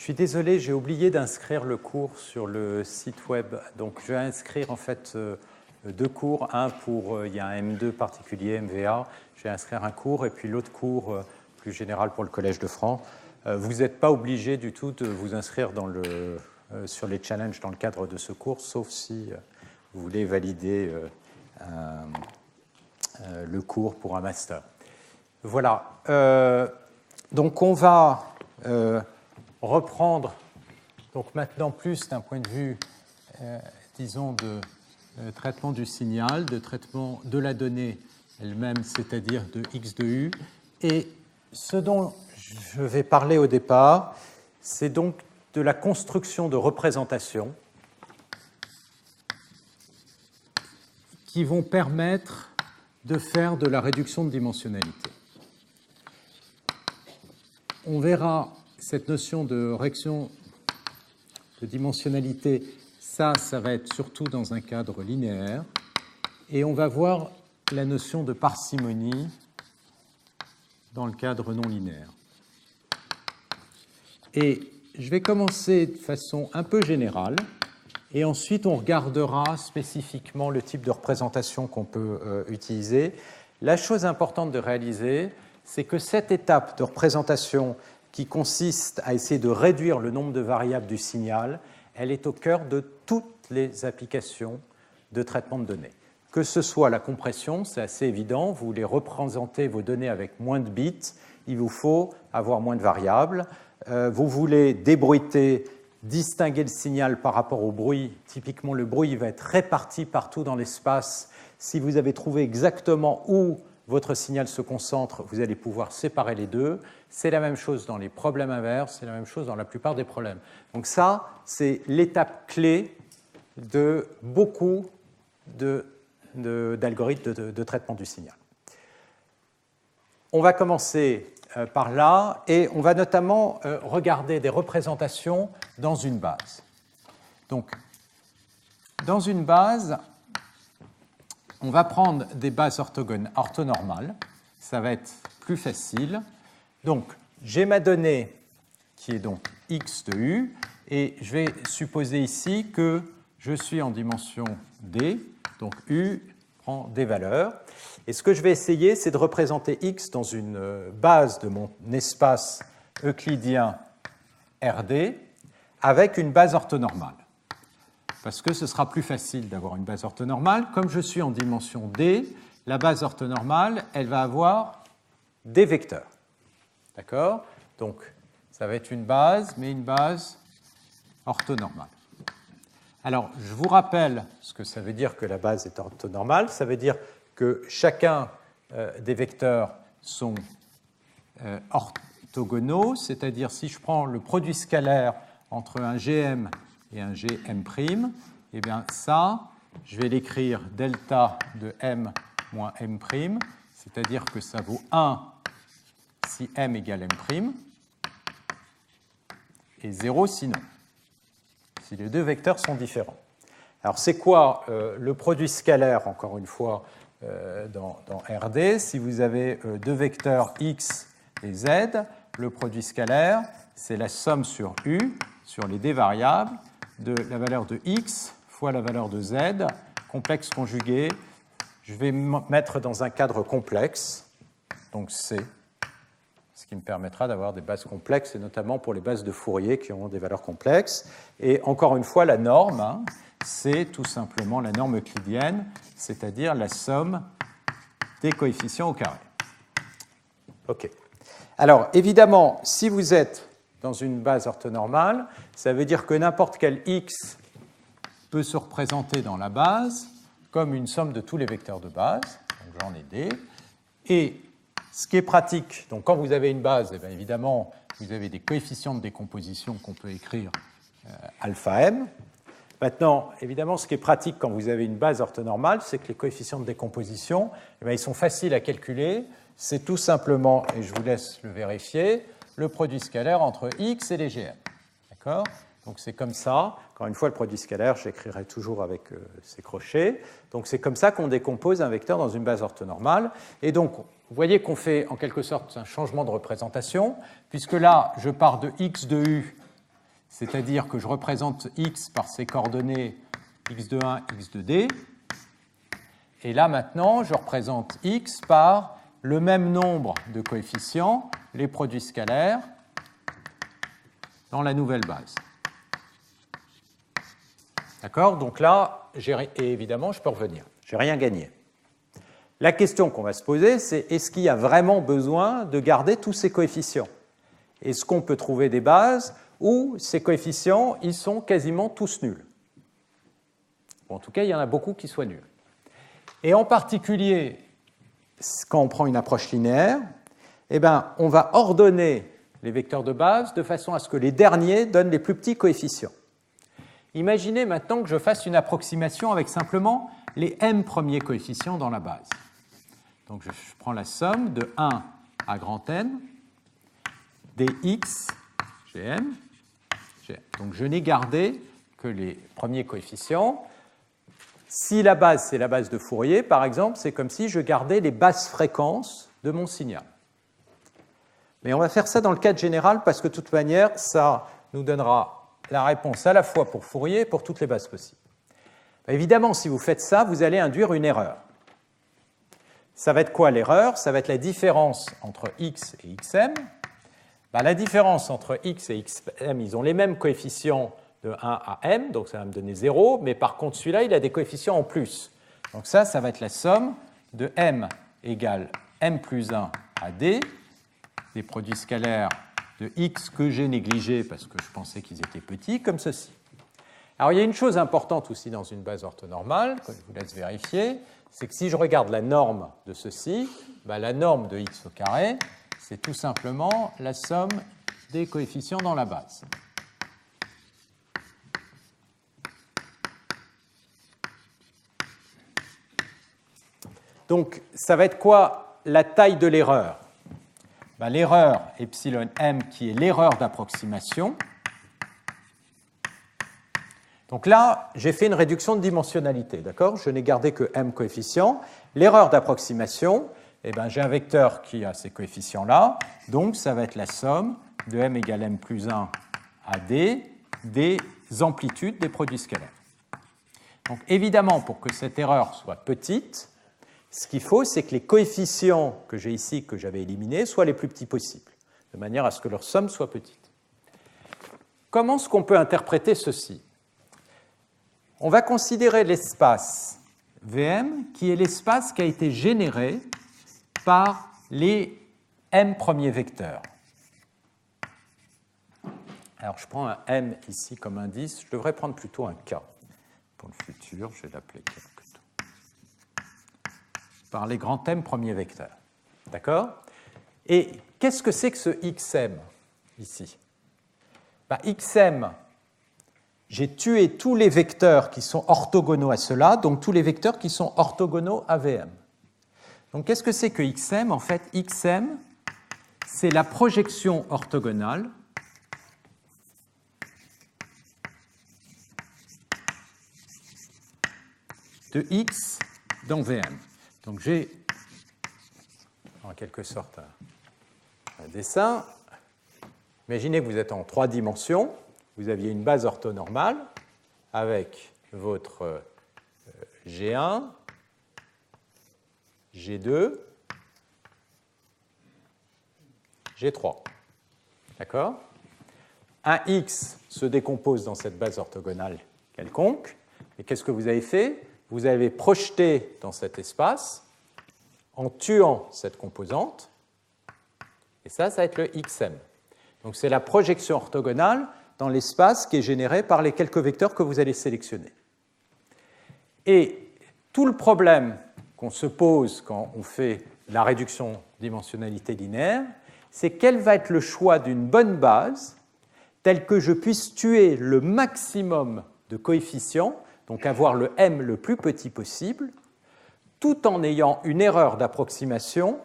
suis désolé, j'ai oublié d'inscrire le cours sur le site web. Donc, je vais inscrire en fait deux cours. Un pour, il y a un M2 particulier, MVA. Je vais inscrire un cours et puis l'autre cours plus général pour le Collège de France. Vous n'êtes pas obligé du tout de vous inscrire sur les challenges dans le cadre de ce cours, sauf si vous voulez valider le cours pour un master. Voilà. Donc, on va reprendre donc maintenant plus d'un point de vue, disons, de traitement du signal, de traitement de la donnée elle-même, c'est-à-dire de X de U. Et ce dont je vais parler au départ, c'est donc de la construction de représentations qui vont permettre de faire de la réduction de dimensionnalité. On verra cette notion de réduction de dimensionnalité, ça va être surtout dans un cadre linéaire. Et on va voir la notion de parcimonie dans le cadre non linéaire. Et je vais commencer de façon un peu générale, et ensuite on regardera spécifiquement le type de représentation qu'on peut utiliser. La chose importante de réaliser, c'est que cette étape de représentation qui consiste à essayer de réduire le nombre de variables du signal, elle est au cœur de toutes les applications de traitement de données. Que ce soit la compression, c'est assez évident, vous voulez représenter vos données avec moins de bits, il vous faut avoir moins de variables. Vous voulez débruiter, distinguer le signal par rapport au bruit. Typiquement, le bruit va être réparti partout dans l'espace. Si vous avez trouvé exactement où votre signal se concentre, vous allez pouvoir séparer les deux. C'est la même chose dans les problèmes inverses, c'est la même chose dans la plupart des problèmes. Donc ça, c'est l'étape clé de beaucoup d'algorithmes de traitement du signal. On va commencer par là, et on va notamment regarder des représentations dans une base. Donc, dans une base, on va prendre des bases orthonormales, ça va être plus facile. Donc, j'ai ma donnée qui est donc X de U, et je vais supposer ici que je suis en dimension D, donc U prend des valeurs. Et ce que je vais essayer, c'est de représenter X dans une base de mon espace euclidien RD avec une base orthonormale. Parce que ce sera plus facile d'avoir une base orthonormale. Comme je suis en dimension D, la base orthonormale, elle va avoir des vecteurs. D'accord ? Donc, ça va être une base, mais une base orthonormale. Alors, je vous rappelle ce que ça veut dire que la base est orthonormale. Ça veut dire que chacun des vecteurs sont orthogonaux, c'est-à-dire si je prends le produit scalaire entre un GM et un GM', eh bien ça, je vais l'écrire delta de M moins M', c'est-à-dire que ça vaut 1 si M égale M', et 0 sinon, si les deux vecteurs sont différents. Alors c'est quoi le produit scalaire, encore une fois, dans RD? Si vous avez deux vecteurs X et Z, le produit scalaire, c'est la somme sur U, sur les D variables, de la valeur de X fois la valeur de Z, complexe conjugué. Je vais me mettre dans un cadre complexe, donc C, ce qui me permettra d'avoir des bases complexes, et notamment pour les bases de Fourier qui ont des valeurs complexes. Et encore une fois, la norme, c'est tout simplement la norme euclidienne, c'est-à-dire la somme des coefficients au carré. OK. Alors, évidemment, si vous êtes dans une base orthonormale, ça veut dire que n'importe quel X peut se représenter dans la base comme une somme de tous les vecteurs de base, donc j'en ai D, et ce qui est pratique, donc quand vous avez une base, eh bien évidemment, vous avez des coefficients de décomposition qu'on peut écrire alpha m. Maintenant, évidemment, ce qui est pratique quand vous avez une base orthonormale, c'est que les coefficients de décomposition, eh bien, ils sont faciles à calculer. C'est tout simplement, et je vous laisse le vérifier, le produit scalaire entre X et les GM. D'accord ? Donc c'est comme ça. Encore une fois, le produit scalaire, je l'écrirai toujours avec ces crochets. Donc c'est comme ça qu'on décompose un vecteur dans une base orthonormale. Et donc, vous voyez qu'on fait en quelque sorte un changement de représentation, puisque là, je pars de X de U c'est-à-dire que je représente x par ses coordonnées x de 1, x de d, et là maintenant je représente x par le même nombre de coefficients, les produits scalaires, dans la nouvelle base. D'accord? Donc là, et évidemment, je peux revenir. Je n'ai rien gagné. La question qu'on va se poser, c'est est-ce qu'il y a vraiment besoin de garder tous ces coefficients? Est-ce qu'on peut trouver des bases où ces coefficients, ils sont quasiment tous nuls? Bon, en tout cas, il y en a beaucoup qui soient nuls. Et en particulier, quand on prend une approche linéaire, eh ben, on va ordonner les vecteurs de base de façon à ce que les derniers donnent les plus petits coefficients. Imaginez maintenant que je fasse une approximation avec simplement les m premiers coefficients dans la base. Donc je prends la somme de 1 à grand N dx gm. Donc je n'ai gardé que les premiers coefficients. Si la base, c'est la base de Fourier, par exemple, c'est comme si je gardais les basses fréquences de mon signal. Mais on va faire ça dans le cadre général parce que de toute manière, ça nous donnera la réponse à la fois pour Fourier et pour toutes les bases possibles. Évidemment, si vous faites ça, vous allez induire une erreur. Ça va être quoi l'erreur? Ça va être la différence entre x et xm. La différence entre x et xm, ils ont les mêmes coefficients de 1 à m, donc ça va me donner 0, mais par contre celui-là, il a des coefficients en plus. Donc ça va être la somme de m égale m plus 1 à d, des produits scalaires de x que j'ai négligés parce que je pensais qu'ils étaient petits, comme ceci. Alors il y a une chose importante aussi dans une base orthonormale, que je vous laisse vérifier, c'est que si je regarde la norme de ceci, la norme de x au carré, c'est tout simplement la somme des coefficients dans la base. Donc, ça va être quoi la taille de l'erreur? L'erreur epsilon m, qui est l'erreur d'approximation. Donc là, j'ai fait une réduction de dimensionnalité, d'accord? Je n'ai gardé que m coefficients. L'erreur d'approximation, j'ai un vecteur qui a ces coefficients-là, donc ça va être la somme de m égale m plus 1 à d des amplitudes des produits scalaires. Donc évidemment, pour que cette erreur soit petite, ce qu'il faut, c'est que les coefficients que j'ai ici, que j'avais éliminés, soient les plus petits possibles, de manière à ce que leur somme soit petite. Comment est-ce qu'on peut interpréter ceci? On va considérer l'espace Vm, qui est l'espace qui a été généré par les m premiers vecteurs. Alors, je prends un m ici comme indice. Je devrais prendre plutôt un k pour le futur. Je vais l'appeler k. Par les grands m premiers vecteurs. D'accord? Et qu'est-ce que c'est que ce xm ici? Xm, j'ai tué tous les vecteurs qui sont orthogonaux à cela, donc tous les vecteurs qui sont orthogonaux à Vm. Donc qu'est-ce que c'est que xm? En fait, xm, c'est la projection orthogonale de x dans Vm. Donc j'ai en quelque sorte un dessin. Imaginez que vous êtes en 3 dimensions, vous aviez une base orthonormale avec votre G1, G2, G3. D'accord? Un X se décompose dans cette base orthogonale quelconque. Et qu'est-ce que vous avez fait? Vous avez projeté dans cet espace en tuant cette composante. Et ça va être le XM. Donc c'est la projection orthogonale dans l'espace qui est généré par les quelques vecteurs que vous allez sélectionner. Et tout le problème qu'on se pose quand on fait la réduction dimensionnalité linéaire, c'est quel va être le choix d'une bonne base telle que je puisse tuer le maximum de coefficients, donc avoir le m le plus petit possible, tout en ayant une erreur d'approximation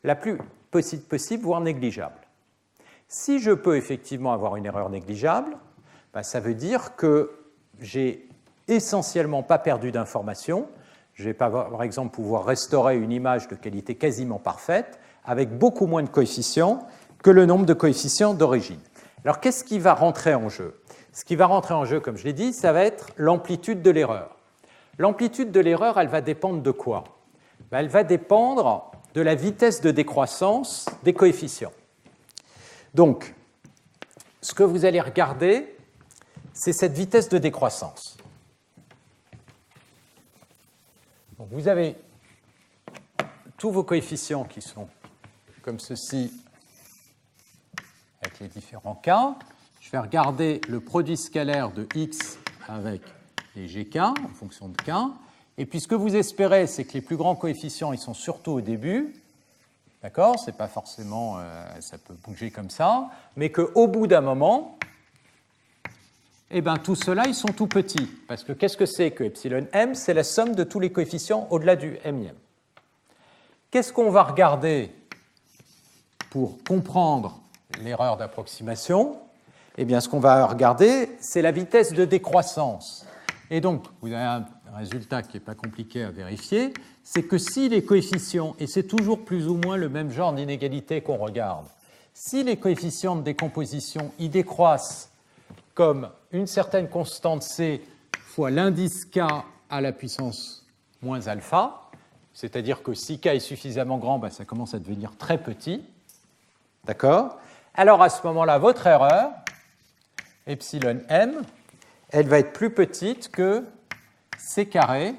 la plus petite possible, voire négligeable. Si je peux effectivement avoir une erreur négligeable, ça veut dire que j'ai essentiellement pas perdu d'informations. Je vais par exemple pouvoir restaurer une image de qualité quasiment parfaite avec beaucoup moins de coefficients que le nombre de coefficients d'origine. Alors qu'est-ce qui va rentrer en jeu? Ce qui va rentrer en jeu, comme je l'ai dit, ça va être l'amplitude de l'erreur. L'amplitude de l'erreur, elle va dépendre de quoi? Elle va dépendre de la vitesse de décroissance des coefficients. Donc, ce que vous allez regarder, c'est cette vitesse de décroissance. Donc, vous avez tous vos coefficients qui sont comme ceci avec les différents k. Je vais regarder le produit scalaire de x avec les gk en fonction de k. Et puis ce que vous espérez, c'est que les plus grands coefficients, ils sont surtout au début. D'accord? C'est pas forcément, ça peut bouger comme ça, mais qu'au bout d'un moment, eh ben, tout cela, ils sont tout petits. Parce que qu'est-ce que c'est que epsilon m? C'est la somme de tous les coefficients au-delà du m. Qu'est-ce qu'on va regarder pour comprendre l'erreur d'approximation? Eh bien, ce qu'on va regarder, c'est la vitesse de décroissance. Et donc, vous avez un résultat qui n'est pas compliqué à vérifier, c'est que si les coefficients, et c'est toujours plus ou moins le même genre d'inégalité qu'on regarde, si les coefficients de décomposition y décroissent comme une certaine constante c fois l'indice k à la puissance moins alpha, c'est-à-dire que si k est suffisamment grand, ben ça commence à devenir très petit, d'accord? Alors à ce moment-là, votre erreur, epsilon m, elle va être plus petite que c carré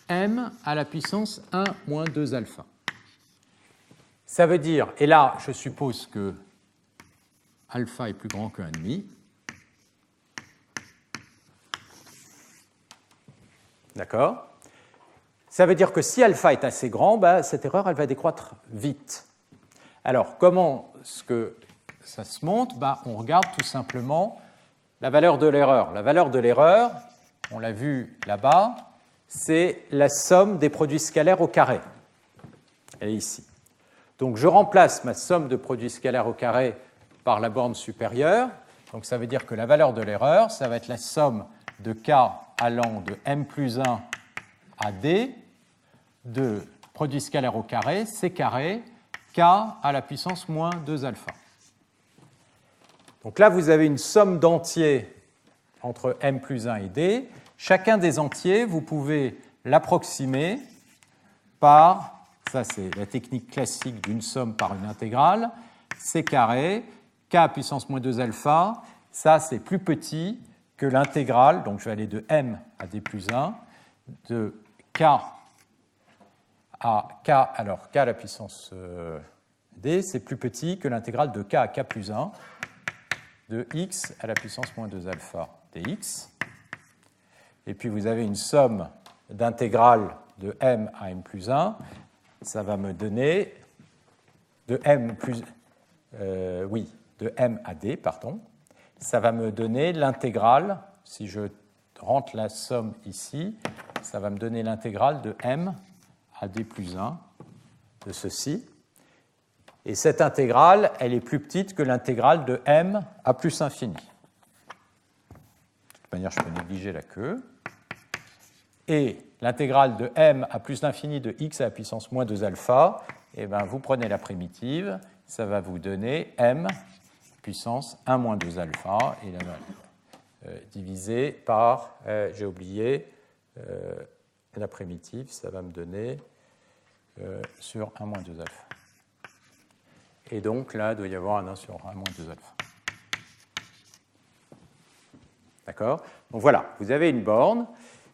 m à la puissance 1 moins 2 alpha. Ça veut dire, et là je suppose que alpha est plus grand que 1,5. D'accord? Ça veut dire que si alpha est assez grand, bah, cette erreur elle va décroître vite. Alors comment est-ce que ça se monte? Bah, on regarde tout simplement la valeur de l'erreur. La valeur de l'erreur, on l'a vu là-bas, c'est la somme des produits scalaires au carré. Elle est ici. Donc je remplace ma somme de produits scalaires au carré par la borne supérieure. Donc ça veut dire que la valeur de l'erreur, ça va être la somme de k allant de m plus 1 à d de produit scalaire au carré, c carré, k à la puissance moins 2 alpha. Donc là, vous avez une somme d'entiers entre m plus 1 et d. Chacun des entiers, vous pouvez l'approximer par, ça c'est la technique classique d'une somme par une intégrale, c carré, k à puissance moins 2 alpha, ça c'est plus petit que l'intégrale, donc je vais aller de m à d plus 1, de k à k, alors k à la puissance d, c'est plus petit que l'intégrale de k à k plus 1, de x à la puissance moins 2 alpha dx. Et puis vous avez une somme d'intégrales de m à m plus 1, ça va me donner de m à d, pardon, ça va me donner l'intégrale, si je rentre la somme ici, ça va me donner l'intégrale de m à d plus 1 de ceci. Et cette intégrale, elle est plus petite que l'intégrale de m à plus infini. De toute manière, je peux négliger la queue. Et l'intégrale de m à plus l'infini de x à la puissance moins 2 alpha, eh bien, vous prenez la primitive, ça va vous donner m puissance 1 moins 2 alpha, et la divisé par, j'ai oublié, la primitive, ça va me donner sur 1 moins 2 alpha. Et donc là, il doit y avoir un 1 sur 1 moins 2 alpha. D'accord? Donc voilà, vous avez une borne,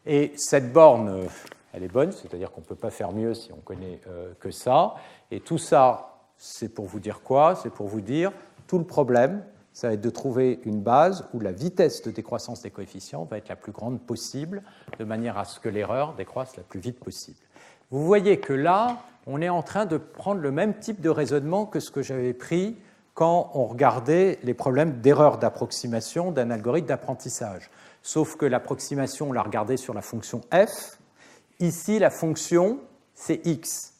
et cette borne, elle est bonne, c'est-à-dire qu'on ne peut pas faire mieux si on connaît que ça. Et tout ça, c'est pour vous dire quoi? C'est pour vous dire, tout le problème, ça va être de trouver une base où la vitesse de décroissance des coefficients va être la plus grande possible, de manière à ce que l'erreur décroisse la plus vite possible. Vous voyez que là, on est en train de prendre le même type de raisonnement que ce que j'avais pris quand on regardait les problèmes d'erreur d'approximation d'un algorithme d'apprentissage. Sauf que l'approximation, on l'a regardée sur la fonction f. Ici, la fonction, c'est x.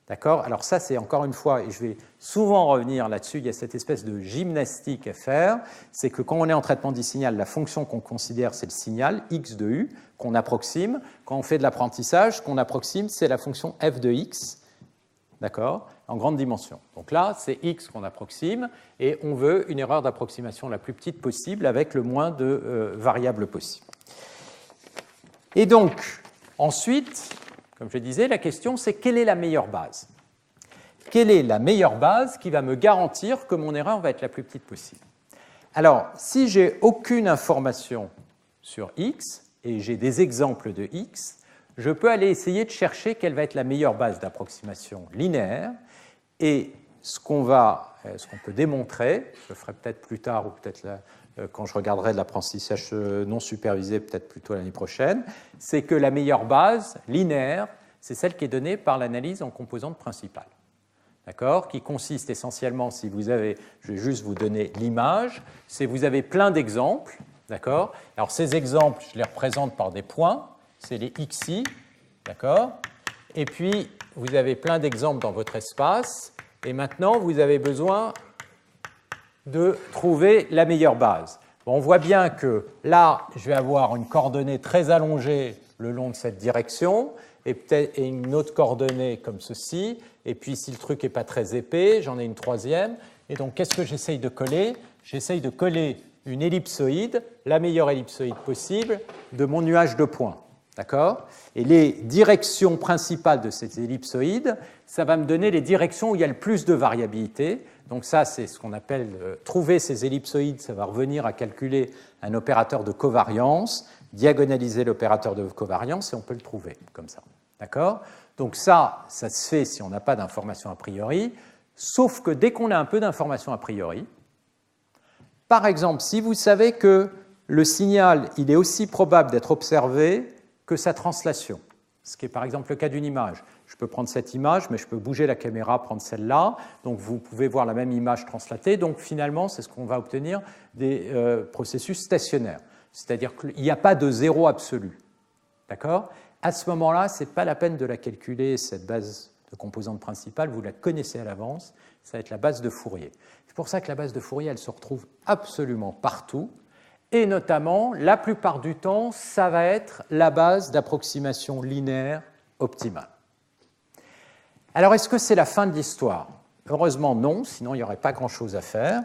D'accord? Alors ça, c'est encore une fois, et je vais souvent revenir là-dessus, il y a cette espèce de gymnastique à faire, c'est que quand on est en traitement du signal, la fonction qu'on considère, c'est le signal, x de u, qu'on approxime. Quand on fait de l'apprentissage, ce qu'on approxime, c'est la fonction f de x, d'accord, en grande dimension. Donc là, c'est x qu'on approxime, et on veut une erreur d'approximation la plus petite possible avec le moins de variables possible. Et donc, ensuite, comme je disais, la question, c'est quelle est la meilleure base? Quelle est la meilleure base qui va me garantir que mon erreur va être la plus petite possible? Alors, si j'ai aucune information sur x, et j'ai des exemples de x, je peux aller essayer de chercher quelle va être la meilleure base d'approximation linéaire, et ce qu'on peut démontrer, je le ferai peut-être plus tard ou peut-être quand je regarderai de l'apprentissage non supervisé, peut-être plutôt l'année prochaine, c'est que la meilleure base linéaire, c'est celle qui est donnée par l'analyse en composantes principales. D'accord, qui consiste essentiellement, si vous avez, je vais juste vous donner l'image, c'est vous avez plein d'exemples, d'accord. Alors ces exemples, je les représente par des points, c'est les xi, d'accord. Et puis vous avez plein d'exemples dans votre espace, et maintenant vous avez besoin de trouver la meilleure base. Bon, on voit bien que là, je vais avoir une coordonnée très allongée le long de cette direction, et une autre coordonnée comme ceci, et puis si le truc n'est pas très épais, j'en ai une troisième, et donc qu'est-ce que j'essaye de coller? J'essaye de coller une ellipsoïde, la meilleure ellipsoïde possible, de mon nuage de points. D'accord? Et les directions principales de cette ellipsoïde, ça va me donner les directions où il y a le plus de variabilité. Donc ça, c'est ce qu'on appelle trouver ces ellipsoïdes, ça va revenir à calculer un opérateur de covariance, diagonaliser l'opérateur de covariance, et on peut le trouver comme ça. D'accord? Donc ça se fait si on n'a pas d'informations a priori, sauf que dès qu'on a un peu d'informations a priori, par exemple, si vous savez que le signal il est aussi probable d'être observé que sa translation, ce qui est par exemple le cas d'une image. Je peux prendre cette image, mais je peux bouger la caméra, prendre celle-là, donc vous pouvez voir la même image translatée, donc finalement, c'est ce qu'on va obtenir des processus stationnaires, c'est-à-dire qu'il n'y a pas de zéro absolu. D'accord? À ce moment-là, ce n'est pas la peine de la calculer, cette base de composante principale, vous la connaissez à l'avance, ça va être la base de Fourier. C'est pour ça que la base de Fourier, elle se retrouve absolument partout, et notamment, la plupart du temps, ça va être la base d'approximation linéaire optimale. Alors, est-ce que c'est la fin de l'histoire? Heureusement, non, sinon il n'y aurait pas grand-chose à faire.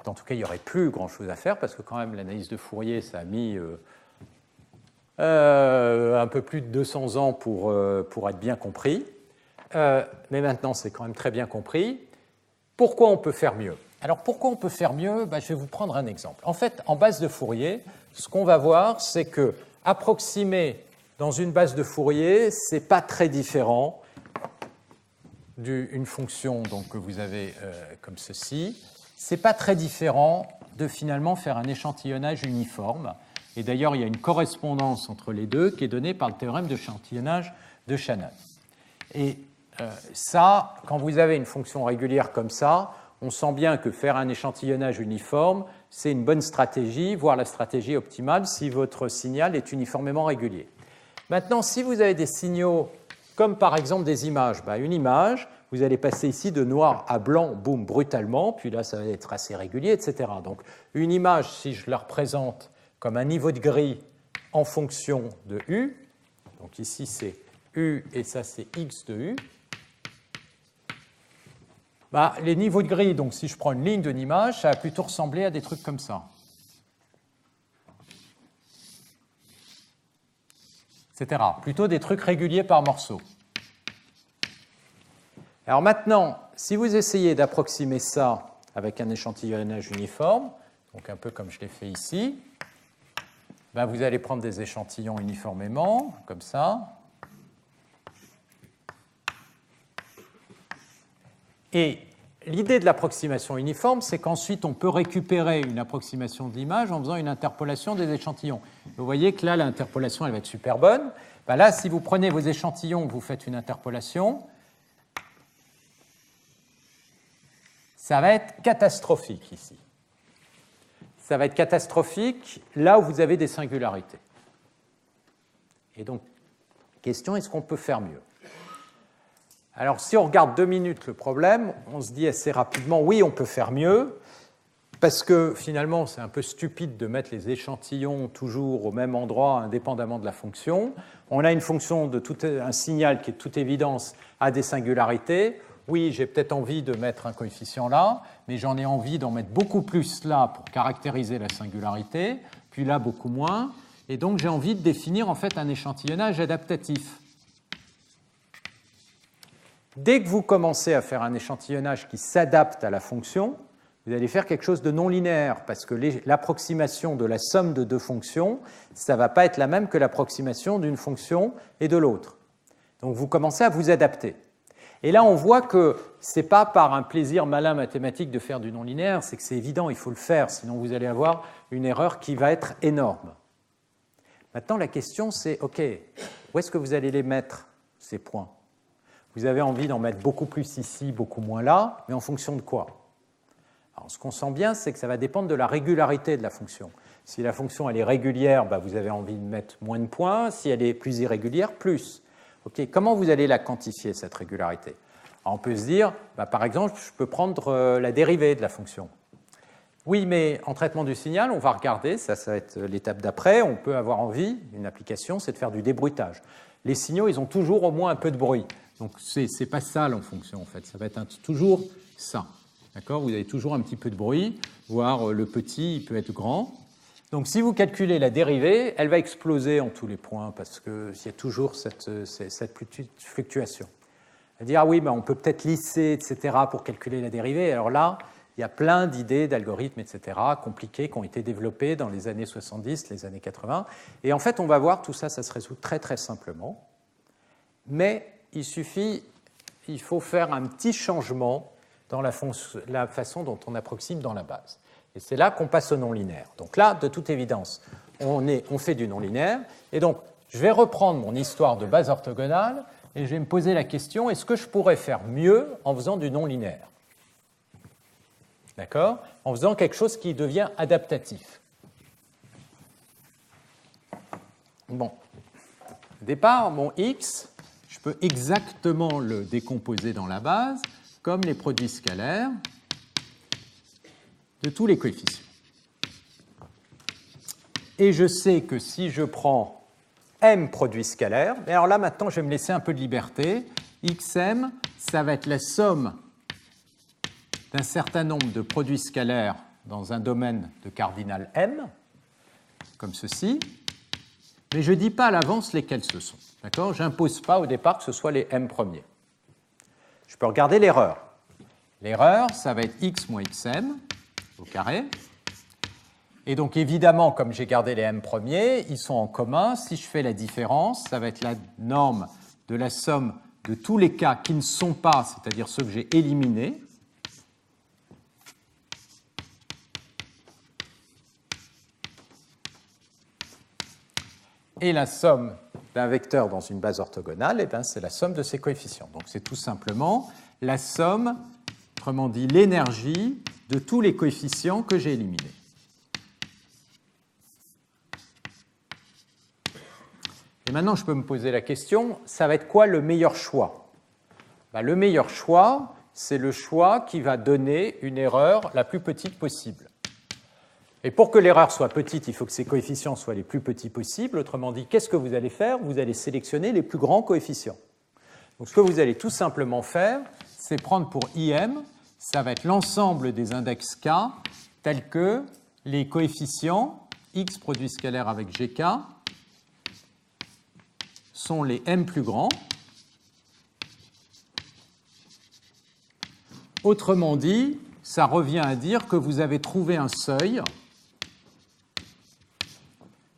En tout cas, il n'y aurait plus grand-chose à faire, parce que quand même, l'analyse de Fourier, ça a mis un peu plus de 200 ans pour être bien compris. Mais maintenant, c'est quand même très bien compris. Pourquoi on peut faire mieux? Alors, pourquoi on peut faire mieux? Je vais vous prendre un exemple. En fait, en base de Fourier, ce qu'on va voir, c'est que approximer dans une base de Fourier, ce n'est pas très différent d'une fonction donc, que vous avez comme ceci. Ce n'est pas très différent de finalement faire un échantillonnage uniforme. Et d'ailleurs, il y a une correspondance entre les deux qui est donnée par le théorème d'échantillonnage de Shannon. Et ça, quand vous avez une fonction régulière comme ça, on sent bien que faire un échantillonnage uniforme, c'est une bonne stratégie, voire la stratégie optimale si votre signal est uniformément régulier. Maintenant, si vous avez des signaux comme par exemple des images, une image, vous allez passer ici de noir à blanc, boum, brutalement, puis là, ça va être assez régulier, etc. Donc, une image, si je la représente comme un niveau de gris en fonction de U, donc ici c'est U et ça c'est X de U, les niveaux de gris, donc si je prends une ligne d'une image, ça va plutôt ressembler à des trucs comme ça. Etc. Plutôt des trucs réguliers par morceaux. Alors maintenant, si vous essayez d'approximer ça avec un échantillonnage uniforme, donc un peu comme je l'ai fait ici, vous allez prendre des échantillons uniformément, comme ça. Et l'idée de l'approximation uniforme, c'est qu'ensuite, on peut récupérer une approximation de l'image en faisant une interpolation des échantillons. Vous voyez que là, l'interpolation, elle va être super bonne. Là, si vous prenez vos échantillons, vous faites une interpolation, ça va être catastrophique ici. Ça va être catastrophique là où vous avez des singularités. Et donc, question, est-ce qu'on peut faire mieux? Alors, si on regarde 2 minutes le problème, on se dit assez rapidement, oui, on peut faire mieux. parce que finalement, c'est un peu stupide de mettre les échantillons toujours au même endroit, indépendamment de la fonction. On a une fonction un signal qui, de toute évidence, a des singularités. Oui, j'ai peut-être envie de mettre un coefficient là, mais j'en ai envie d'en mettre beaucoup plus là pour caractériser la singularité, puis là beaucoup moins. Et donc, j'ai envie de définir en fait un échantillonnage adaptatif. Dès que vous commencez à faire un échantillonnage qui s'adapte à la fonction, vous allez faire quelque chose de non linéaire, parce que l'approximation de la somme de deux fonctions, ça ne va pas être la même que l'approximation d'une fonction et de l'autre. Donc vous commencez à vous adapter. Et là, on voit que ce n'est pas par un plaisir malin mathématique de faire du non linéaire, c'est que c'est évident, il faut le faire, sinon vous allez avoir une erreur qui va être énorme. Maintenant, la question, c'est, OK, où est-ce que vous allez les mettre, ces points? Vous avez envie d'en mettre beaucoup plus ici, beaucoup moins là, mais en fonction de quoi? Alors, ce qu'on sent bien, c'est que ça va dépendre de la régularité de la fonction. Si la fonction elle est régulière, vous avez envie de mettre moins de points. Si elle est plus irrégulière, plus. Okay, comment vous allez la quantifier, cette régularité? Alors, on peut se dire, par exemple, je peux prendre la dérivée de la fonction. Oui, mais en traitement du signal, on va regarder, ça va être l'étape d'après, on peut avoir envie, une application, c'est de faire du débruitage. Les signaux, ils ont toujours au moins un peu de bruit. Donc, ce n'est pas ça en fonction, en fait. Ça va être toujours ça. D'accord ? Vous avez toujours un petit peu de bruit, voire le petit, il peut être grand. Donc, si vous calculez la dérivée, elle va exploser en tous les points parce qu'il y a toujours cette fluctuation. Elle dit, ah oui, on peut peut-être lisser, etc., pour calculer la dérivée. Alors là, il y a plein d'idées, d'algorithmes, etc., compliqués, qui ont été développés dans les années 70, les années 80. Et en fait, on va voir, tout ça, ça se résout très, très simplement. Mais il faut faire un petit changement dans la façon dont on approxime dans la base. Et c'est là qu'on passe au non-linéaire. Donc là, de toute évidence, on fait du non-linéaire. Et donc, je vais reprendre mon histoire de base orthogonale et je vais me poser la question, est-ce que je pourrais faire mieux en faisant du non-linéaire? D'accord? En faisant quelque chose qui devient adaptatif. Bon. Au départ, mon x, je peux exactement le décomposer dans la base comme les produits scalaires de tous les coefficients. Et je sais que si je prends m produits scalaires, et alors là maintenant je vais me laisser un peu de liberté, xm, ça va être la somme d'un certain nombre de produits scalaires dans un domaine de cardinal m, comme ceci, mais je ne dis pas à l'avance lesquels ce sont. D'accord ? Je n'impose pas au départ que ce soit les m premiers. Je peux regarder l'erreur. L'erreur, ça va être x moins xm au carré. Et donc, évidemment, comme j'ai gardé les m premiers, ils sont en commun. Si je fais la différence, ça va être la norme de la somme de tous les cas qui ne sont pas, c'est-à-dire ceux que j'ai éliminés. Et la somme d'un vecteur dans une base orthogonale, c'est la somme de ses coefficients. Donc c'est tout simplement la somme, autrement dit l'énergie, de tous les coefficients que j'ai éliminés. Et maintenant, je peux me poser la question, ça va être quoi le meilleur choix? Le meilleur choix, c'est le choix qui va donner une erreur la plus petite possible. Et pour que l'erreur soit petite, il faut que ces coefficients soient les plus petits possibles. Autrement dit, qu'est-ce que vous allez faire? Vous allez sélectionner les plus grands coefficients. Donc, ce que vous allez tout simplement faire, c'est prendre pour IM, ça va être l'ensemble des index K, tels que les coefficients X produit scalaire avec GK sont les M plus grands. Autrement dit, ça revient à dire que vous avez trouvé un seuil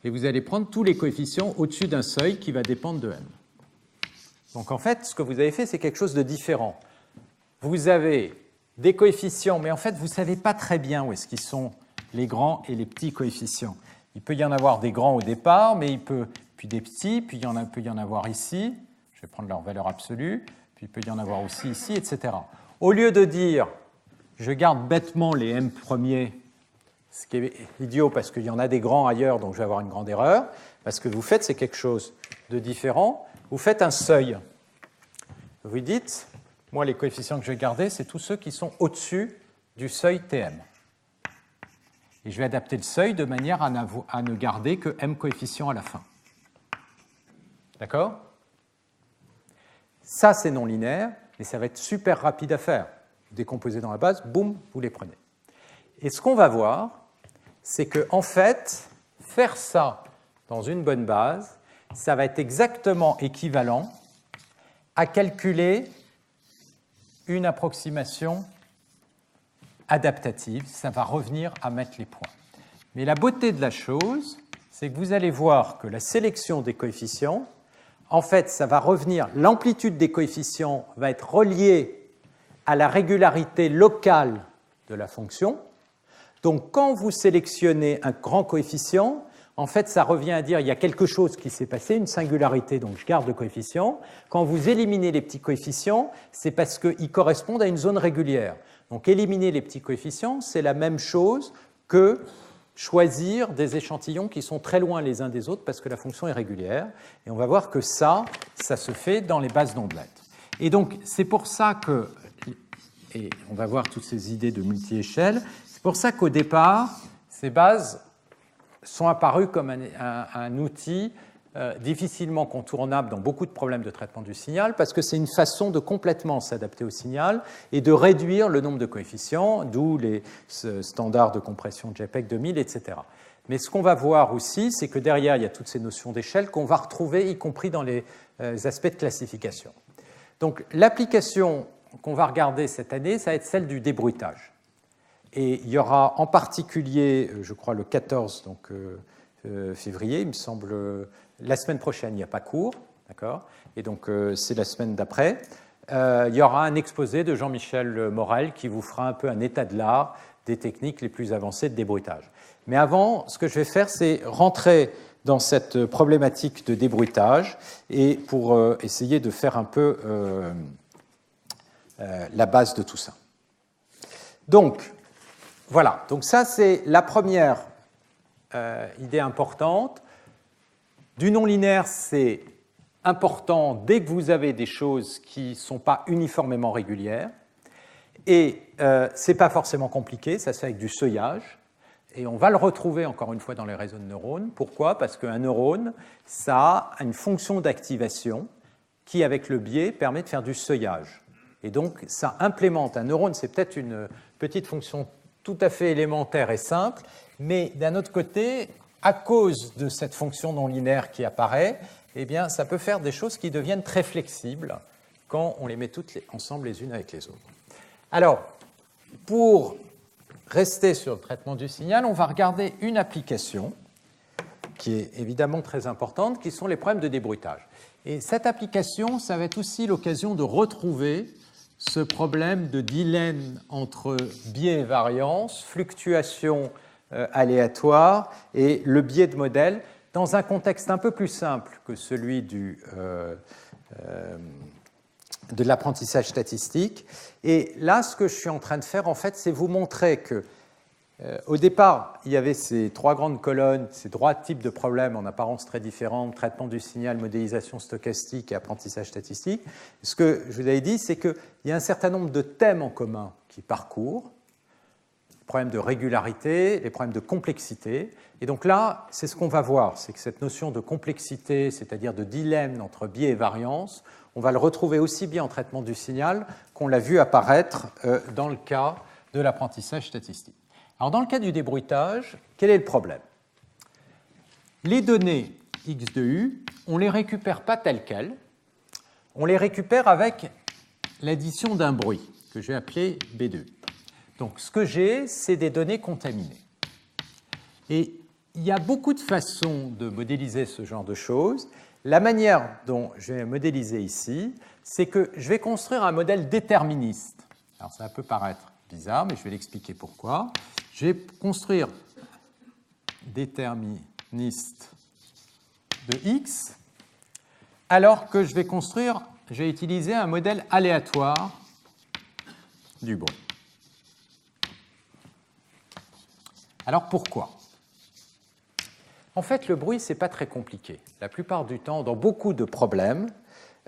et vous allez prendre tous les coefficients au-dessus d'un seuil qui va dépendre de m. Donc en fait, ce que vous avez fait, c'est quelque chose de différent. Vous avez des coefficients, mais en fait, vous ne savez pas très bien où est-ce qu'ils sont les grands et les petits coefficients. Il peut y en avoir des grands au départ, mais puis des petits, puis il peut y en avoir ici, je vais prendre leur valeur absolue, puis il peut y en avoir aussi ici, etc. Au lieu de dire, je garde bêtement les m premiers, ce qui est idiot parce qu'il y en a des grands ailleurs, donc je vais avoir une grande erreur. Ce que vous faites, c'est quelque chose de différent. Vous faites un seuil. Vous dites, moi, les coefficients que je vais garder, c'est tous ceux qui sont au-dessus du seuil Tm. Et je vais adapter le seuil de manière à ne garder que m coefficients à la fin. D'accord? Ça, c'est non linéaire, mais ça va être super rapide à faire. Vous décomposez dans la base, boum, vous les prenez. Et ce qu'on va voir, c'est que, en fait, faire ça dans une bonne base, ça va être exactement équivalent à calculer une approximation adaptative. Ça va revenir à mettre les points. Mais la beauté de la chose, c'est que vous allez voir que la sélection des coefficients, en fait, ça va revenir, l'amplitude des coefficients va être reliée à la régularité locale de la fonction. Donc, quand vous sélectionnez un grand coefficient, en fait, ça revient à dire qu'il y a quelque chose qui s'est passé, une singularité, donc je garde le coefficient. Quand vous éliminez les petits coefficients, c'est parce qu'ils correspondent à une zone régulière. Donc, éliminer les petits coefficients, c'est la même chose que choisir des échantillons qui sont très loin les uns des autres parce que la fonction est régulière. Et on va voir que ça se fait dans les bases d'ondelettes. Et donc, c'est pour ça que, et on va voir toutes ces idées de multi-échelle, c'est pour ça qu'au départ, ces bases sont apparues comme un outil difficilement contournable dans beaucoup de problèmes de traitement du signal, parce que c'est une façon de complètement s'adapter au signal et de réduire le nombre de coefficients, d'où les standards de compression JPEG 2000, etc. Mais ce qu'on va voir aussi, c'est que derrière, il y a toutes ces notions d'échelle qu'on va retrouver, y compris dans les aspects de classification. Donc, l'application qu'on va regarder cette année, ça va être celle du débruitage. Et il y aura en particulier, je crois, le 14 février, il me semble, la semaine prochaine, il n'y a pas cours, d'accord? Et donc, c'est la semaine d'après. Il y aura un exposé de Jean-Michel Morel qui vous fera un peu un état de l'art des techniques les plus avancées de débruitage. Mais avant, ce que je vais faire, c'est rentrer dans cette problématique de débruitage et pour essayer de faire un peu la base de tout ça. Donc, voilà. Donc ça, c'est la première idée importante. Du non-linéaire, c'est important dès que vous avez des choses qui ne sont pas uniformément régulières. Et ce n'est pas forcément compliqué, ça se fait avec du seuillage. Et on va le retrouver encore une fois dans les réseaux de neurones. Pourquoi? Parce qu'un neurone, ça a une fonction d'activation qui, avec le biais, permet de faire du seuillage. Et donc, ça implémente. Un neurone, c'est peut-être une petite fonction tout à fait élémentaire et simple, mais d'un autre côté, à cause de cette fonction non linéaire qui apparaît, eh bien, ça peut faire des choses qui deviennent très flexibles quand on les met toutes ensemble les unes avec les autres. Alors, pour rester sur le traitement du signal, on va regarder une application qui est évidemment très importante, qui sont les problèmes de débruitage. Et cette application, ça va être aussi l'occasion de retrouver ce problème de dilemme entre biais et variance, fluctuation aléatoire et le biais de modèle dans un contexte un peu plus simple que celui de l'apprentissage statistique. Et là, ce que je suis en train de faire, en fait, c'est vous montrer que au départ, il y avait ces trois grandes colonnes, ces trois types de problèmes en apparence très différents, traitement du signal, modélisation stochastique et apprentissage statistique. Ce que je vous avais dit, c'est qu'il y a un certain nombre de thèmes en commun qui parcourent, les problèmes de régularité, les problèmes de complexité. Et donc là, c'est ce qu'on va voir, c'est que cette notion de complexité, c'est-à-dire de dilemme entre biais et variance, on va le retrouver aussi bien en traitement du signal qu'on l'a vu apparaître dans le cas de l'apprentissage statistique. Alors, dans le cas du débruitage, quel est le problème? Les données x de u, on ne les récupère pas telles quelles, on les récupère avec l'addition d'un bruit, que j'ai appelé B de u. Donc, ce que j'ai, c'est des données contaminées. Et il y a beaucoup de façons de modéliser ce genre de choses. La manière dont je vais modéliser ici, c'est que je vais construire un modèle déterministe. Alors, ça peut paraître bizarre, mais je vais l'expliquer pourquoi. Je vais construire déterministe de x, alors que je vais utiliser un modèle aléatoire du bruit. Alors pourquoi? En fait, le bruit, ce n'est pas très compliqué. La plupart du temps, dans beaucoup de problèmes,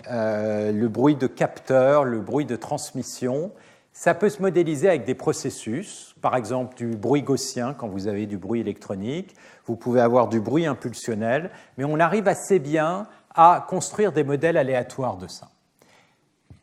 le bruit de capteur, le bruit de transmission, Ça peut se modéliser avec des processus, par exemple du bruit gaussien quand vous avez du bruit électronique, vous pouvez avoir du bruit impulsionnel, mais on arrive assez bien à construire des modèles aléatoires de ça.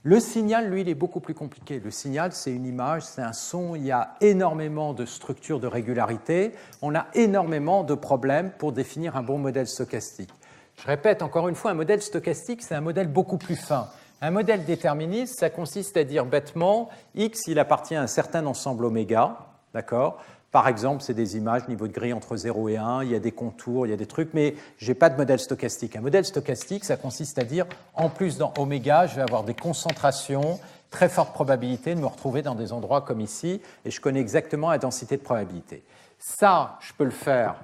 Le signal, lui, il est beaucoup plus compliqué. Le signal, c'est une image, c'est un son, il y a énormément de structures de régularité, on a énormément de problèmes pour définir un bon modèle stochastique. Je répète encore une fois, un modèle stochastique, c'est un modèle beaucoup plus fin. Un modèle déterministe, ça consiste à dire bêtement, X, il appartient à un certain ensemble oméga, d'accord ? Par exemple, c'est des images, niveau de grille entre 0 et 1, il y a des contours, il y a des trucs, mais je n'ai pas de modèle stochastique. Un modèle stochastique, ça consiste à dire, en plus dans oméga, je vais avoir des concentrations, très forte probabilité de me retrouver dans des endroits comme ici, et je connais exactement la densité de probabilité. Ça, je peux le faire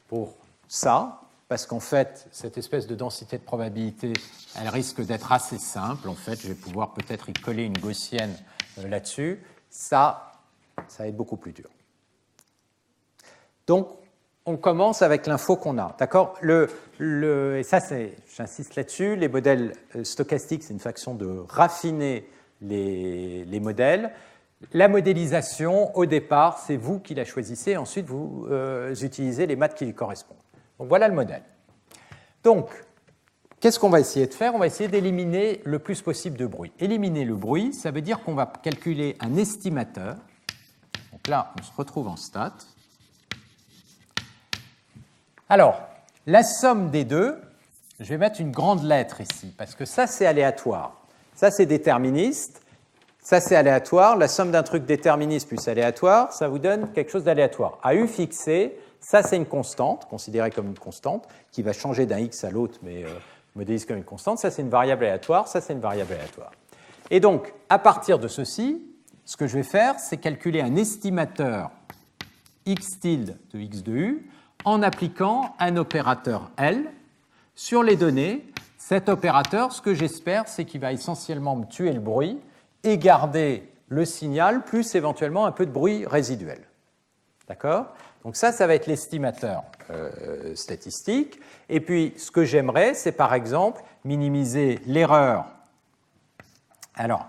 pour ça, parce qu'en fait, cette espèce de densité de probabilité, elle risque d'être assez simple. En fait, je vais pouvoir peut-être y coller une gaussienne là-dessus. Ça va être beaucoup plus dur. Donc, on commence avec l'info qu'on a. D'accord ? Et ça, j'insiste là-dessus, les modèles stochastiques, c'est une façon de raffiner les modèles. La modélisation, au départ, c'est vous qui la choisissez. Ensuite, vous utilisez les maths qui lui correspondent. Donc voilà le modèle. Donc, qu'est-ce qu'on va essayer de faire ? On va essayer d'éliminer le plus possible de bruit. Éliminer le bruit, ça veut dire qu'on va calculer un estimateur. Donc là, on se retrouve en stat. Alors, la somme des deux, je vais mettre une grande lettre ici, parce que ça, c'est aléatoire. Ça, c'est déterministe. Ça, c'est aléatoire. La somme d'un truc déterministe plus aléatoire, ça vous donne quelque chose d'aléatoire. À U fixé, ça, c'est une constante, considérée comme une constante, qui va changer d'un x à l'autre, mais modélise comme une constante. Ça, c'est une variable aléatoire. Ça, c'est une variable aléatoire. Et donc, à partir de ceci, ce que je vais faire, c'est calculer un estimateur x tilde de x de u en appliquant un opérateur L sur les données. Cet opérateur, ce que j'espère, c'est qu'il va essentiellement me tuer le bruit et garder le signal, plus éventuellement un peu de bruit résiduel. D'accord ? Donc ça va être l'estimateur statistique. Et puis, ce que j'aimerais, c'est par exemple minimiser l'erreur. Alors,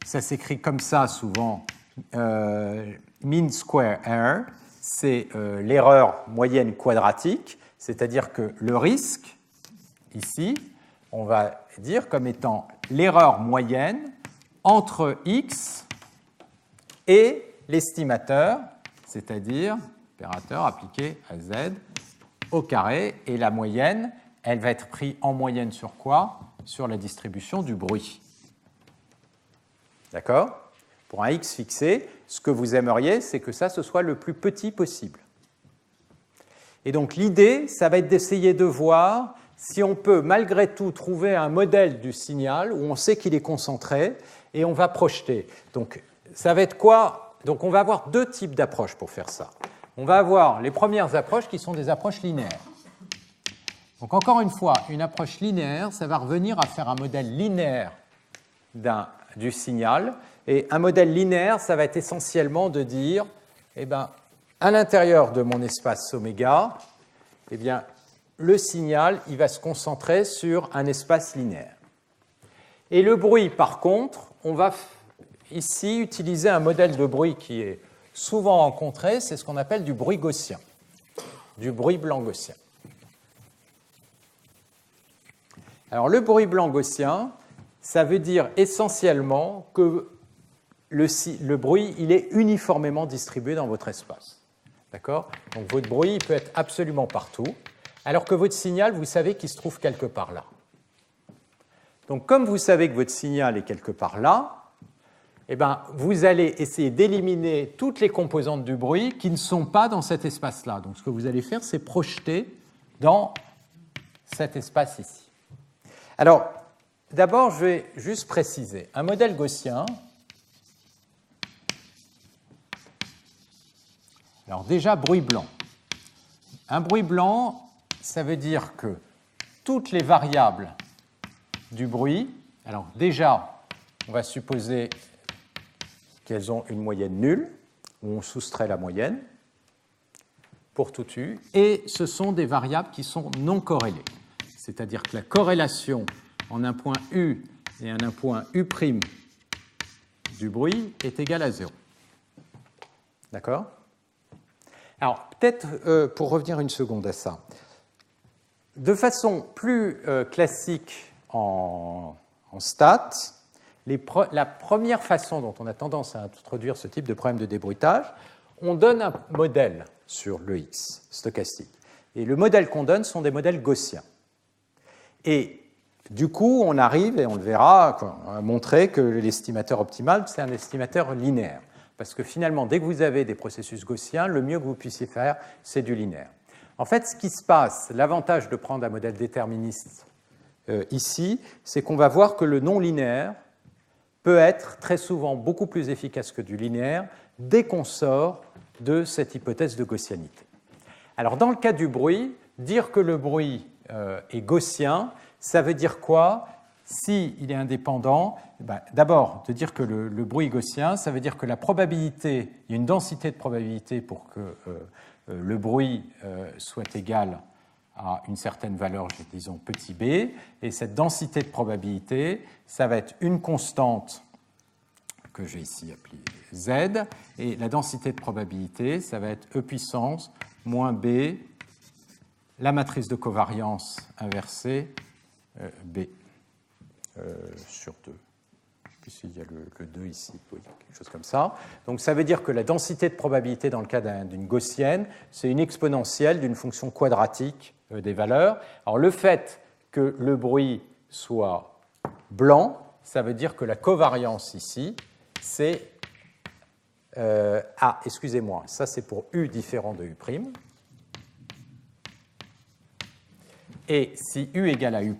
ça s'écrit comme ça souvent, mean square error, c'est l'erreur moyenne quadratique, c'est-à-dire que le risque, ici, on va dire comme étant l'erreur moyenne entre x et l'estimateur, c'est-à-dire l'opérateur appliqué à z au carré, et la moyenne, elle va être prise en moyenne sur quoi ? Sur la distribution du bruit. D'accord ? Pour un x fixé, ce que vous aimeriez, c'est que ça, ce soit le plus petit possible. Et donc l'idée, ça va être d'essayer de voir si on peut malgré tout trouver un modèle du signal où on sait qu'il est concentré et on va projeter. Donc ça va être quoi ? Donc on va avoir deux types d'approches pour faire ça. On va avoir les premières approches qui sont des approches linéaires. Donc encore une fois, une approche linéaire, ça va revenir à faire un modèle linéaire du signal. Et un modèle linéaire, ça va être essentiellement de dire, à l'intérieur de mon espace oméga, le signal, il va se concentrer sur un espace linéaire. Et le bruit, par contre, on va ici utiliser un modèle de bruit qui est souvent rencontré, c'est ce qu'on appelle du bruit gaussien, du bruit blanc gaussien. Alors le bruit blanc gaussien, ça veut dire essentiellement que le bruit, il est uniformément distribué dans votre espace. D'accord ? Donc votre bruit, il peut être absolument partout, alors que votre signal, vous savez qu'il se trouve quelque part là. Donc comme vous savez que votre signal est quelque part là, vous allez essayer d'éliminer toutes les composantes du bruit qui ne sont pas dans cet espace-là. Donc ce que vous allez faire, c'est projeter dans cet espace ici. Alors, d'abord, je vais juste préciser. Un modèle gaussien, alors déjà, bruit blanc. Un bruit blanc, ça veut dire que toutes les variables du bruit, alors déjà, on va supposer qu'elles ont une moyenne nulle, où on soustrait la moyenne pour tout U, et ce sont des variables qui sont non corrélées. C'est-à-dire que la corrélation en un point U et en un point U' du bruit est égal à 0. D'accord? Alors, peut-être pour revenir une seconde à ça, de façon plus classique en stats, la première façon dont on a tendance à introduire ce type de problème de débruitage, on donne un modèle sur le X stochastique. Et le modèle qu'on donne sont des modèles gaussiens. Et du coup, on arrive, et on le verra, à montrer que l'estimateur optimal, c'est un estimateur linéaire. Parce que finalement, dès que vous avez des processus gaussiens, le mieux que vous puissiez faire, c'est du linéaire. En fait, ce qui se passe, l'avantage de prendre un modèle déterministe ici, c'est qu'on va voir que le non linéaire peut être très souvent beaucoup plus efficace que du linéaire dès qu'on sort de cette hypothèse de gaussianité. Alors, dans le cas du bruit, dire que le bruit est gaussien, ça veut dire quoi? S'il est indépendant, d'abord, de dire que le bruit est gaussien, ça veut dire que la probabilité, il y a une densité de probabilité pour que le bruit soit égal à une certaine valeur, disons petit b, et cette densité de probabilité, ça va être une constante que j'ai ici appelée z, et la densité de probabilité, ça va être e puissance moins b, la matrice de covariance inversée b sur 2. Puis il y a le 2 ici, oui, quelque chose comme ça. Donc ça veut dire que la densité de probabilité dans le cas d'une gaussienne, c'est une exponentielle d'une fonction quadratique des valeurs. Alors le fait que le bruit soit blanc, ça veut dire que la covariance ici, c'est... excusez-moi, ça c'est pour U différent de U'. Et si U égale à U',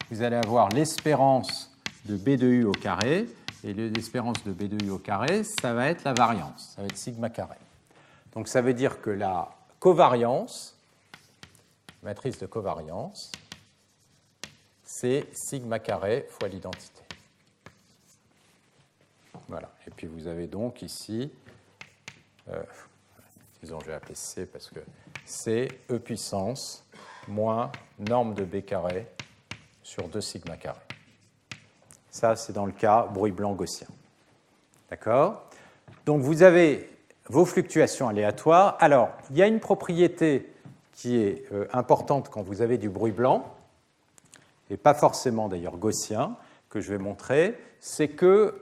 vous allez avoir l'espérance de B de U au carré, et l'espérance de B de U au carré, ça va être la variance, ça va être sigma carré. Donc ça veut dire que la covariance, matrice de covariance, c'est sigma carré fois l'identité. Voilà, et puis vous avez donc ici, disons je vais appeler C parce que c'est E puissance moins norme de B carré sur 2 sigma carré. Ça, c'est dans le cas bruit blanc gaussien. D'accord? Donc, vous avez vos fluctuations aléatoires. Alors, il y a une propriété qui est importante quand vous avez du bruit blanc, et pas forcément d'ailleurs gaussien, que je vais montrer, c'est que,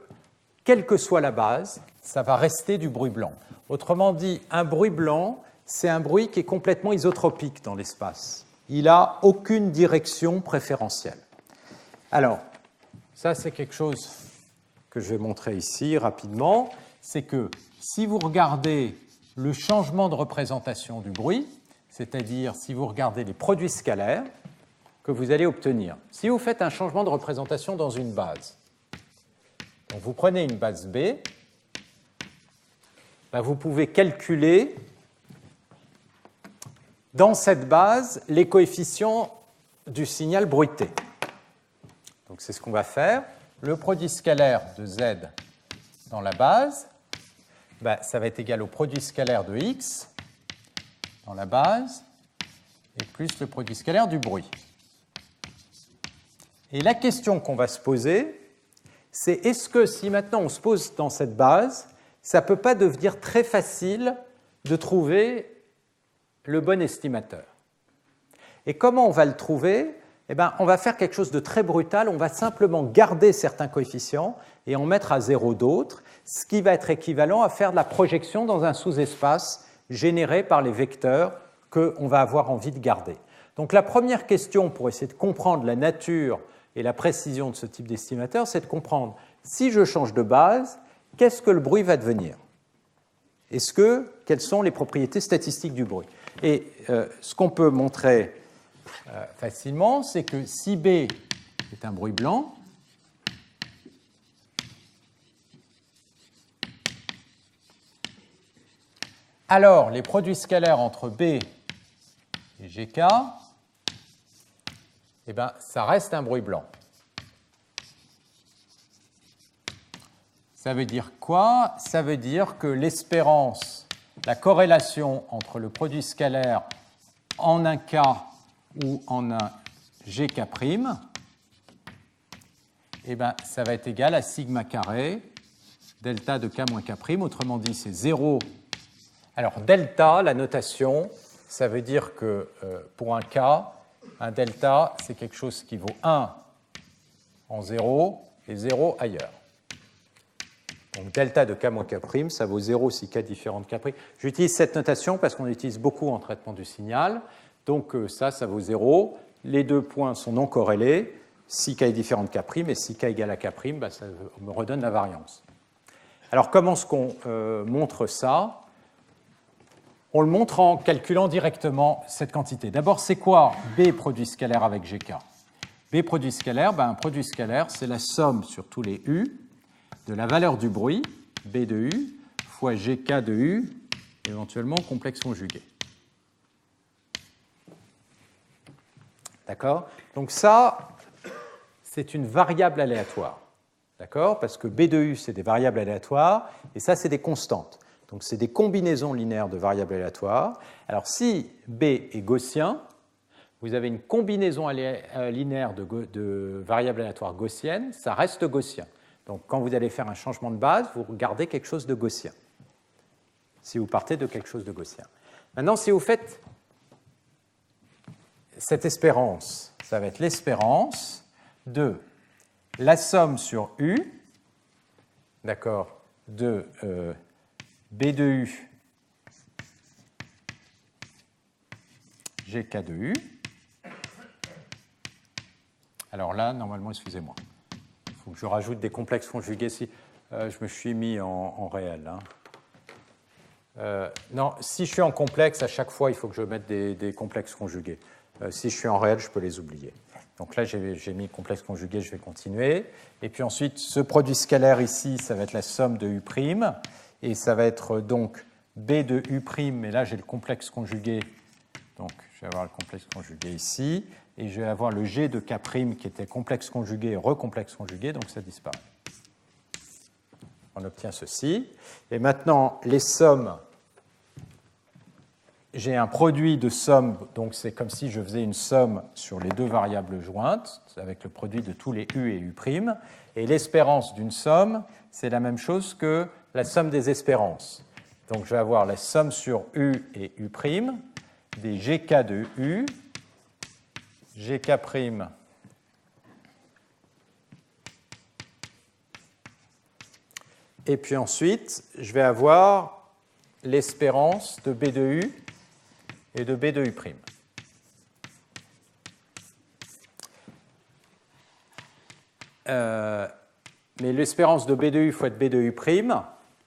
quelle que soit la base, ça va rester du bruit blanc. Autrement dit, un bruit blanc, c'est un bruit qui est complètement isotropique dans l'espace. Il n'a aucune direction préférentielle. Alors, ça c'est quelque chose que je vais montrer ici rapidement, c'est que si vous regardez le changement de représentation du bruit, c'est-à-dire si vous regardez les produits scalaires que vous allez obtenir, si vous faites un changement de représentation dans une base, donc vous prenez une base B, vous pouvez calculer dans cette base les coefficients du signal bruité. Donc c'est ce qu'on va faire. Le produit scalaire de Z dans la base, ça va être égal au produit scalaire de X dans la base, et plus le produit scalaire du bruit. Et la question qu'on va se poser, c'est est-ce que si maintenant on se pose dans cette base, ça ne peut pas devenir très facile de trouver le bon estimateur. Et comment on va le trouver? On va faire quelque chose de très brutal, on va simplement garder certains coefficients et en mettre à zéro d'autres, ce qui va être équivalent à faire de la projection dans un sous-espace généré par les vecteurs qu'on va avoir envie de garder. Donc la première question pour essayer de comprendre la nature et la précision de ce type d'estimateur, c'est de comprendre si je change de base, qu'est-ce que le bruit va devenir? Quelles sont les propriétés statistiques du bruit? Et ce qu'on peut montrer facilement, c'est que si B est un bruit blanc, alors les produits scalaires entre B et GK, ça reste un bruit blanc. Ça veut dire quoi? Ça veut dire que l'espérance, la corrélation entre le produit scalaire en un K ou en un GK', eh ben, ça va être égal à sigma carré delta de k moins k'. Autrement dit, c'est 0. Alors, delta, la notation, ça veut dire que pour un k, un delta, c'est quelque chose qui vaut 1 en 0 et 0 ailleurs. Donc, delta de k moins k', ça vaut 0 si k différent de k'. J'utilise cette notation parce qu'on l'utilise beaucoup en traitement du signal. Donc, ça vaut 0. Les deux points sont non corrélés. Si k est différent de k', et si k égale à k', bah, ça me redonne la variance. Alors, comment est-ce qu'on montre ça? On le montre en calculant directement cette quantité. D'abord, c'est quoi B produit scalaire avec GK? B produit scalaire, ben, un produit scalaire, c'est la somme sur tous les U de la valeur du bruit, B de U, fois GK de U, éventuellement complexe conjugué. D'accord? Donc ça, c'est une variable aléatoire. D'accord? Parce que B de U, c'est des variables aléatoires, et ça, c'est des constantes. Donc, c'est des combinaisons linéaires de variables aléatoires. Alors, si B est gaussien, vous avez une combinaison linéaire de variables aléatoires gaussiennes, ça reste gaussien. Donc, quand vous allez faire un changement de base, vous regardez quelque chose de gaussien. Si vous partez de quelque chose de gaussien. Maintenant, si vous faites cette espérance, ça va être l'espérance de la somme sur U, d'accord, de B de U, GK de U. Alors là, normalement, excusez-moi, il faut que je rajoute des complexes conjugués. Si, je me suis mis en réel. Hein. Non, si je suis en complexe, à chaque fois, il faut que je mette des complexes conjugués. Si je suis en réel, je peux les oublier. Donc là, j'ai mis complexe conjugué, je vais continuer. Et puis ensuite, ce produit scalaire ici, ça va être la somme de U'. Et ça va être donc B de U', mais là, j'ai le complexe conjugué. Donc, je vais avoir le complexe conjugué ici. Et je vais avoir le G de K' qui était complexe conjugué et recomplexe conjugué, donc ça disparaît. On obtient ceci. Et maintenant, les sommes. J'ai un produit de somme, donc c'est comme si je faisais une somme sur les deux variables jointes, avec le produit de tous les U et U'. Et l'espérance d'une somme, c'est la même chose que la somme des espérances. Donc je vais avoir la somme sur U et U', des GK de U, GK', et puis ensuite, je vais avoir l'espérance de B de U et de B de U'. Mais l'espérance de B de U fois de B de U',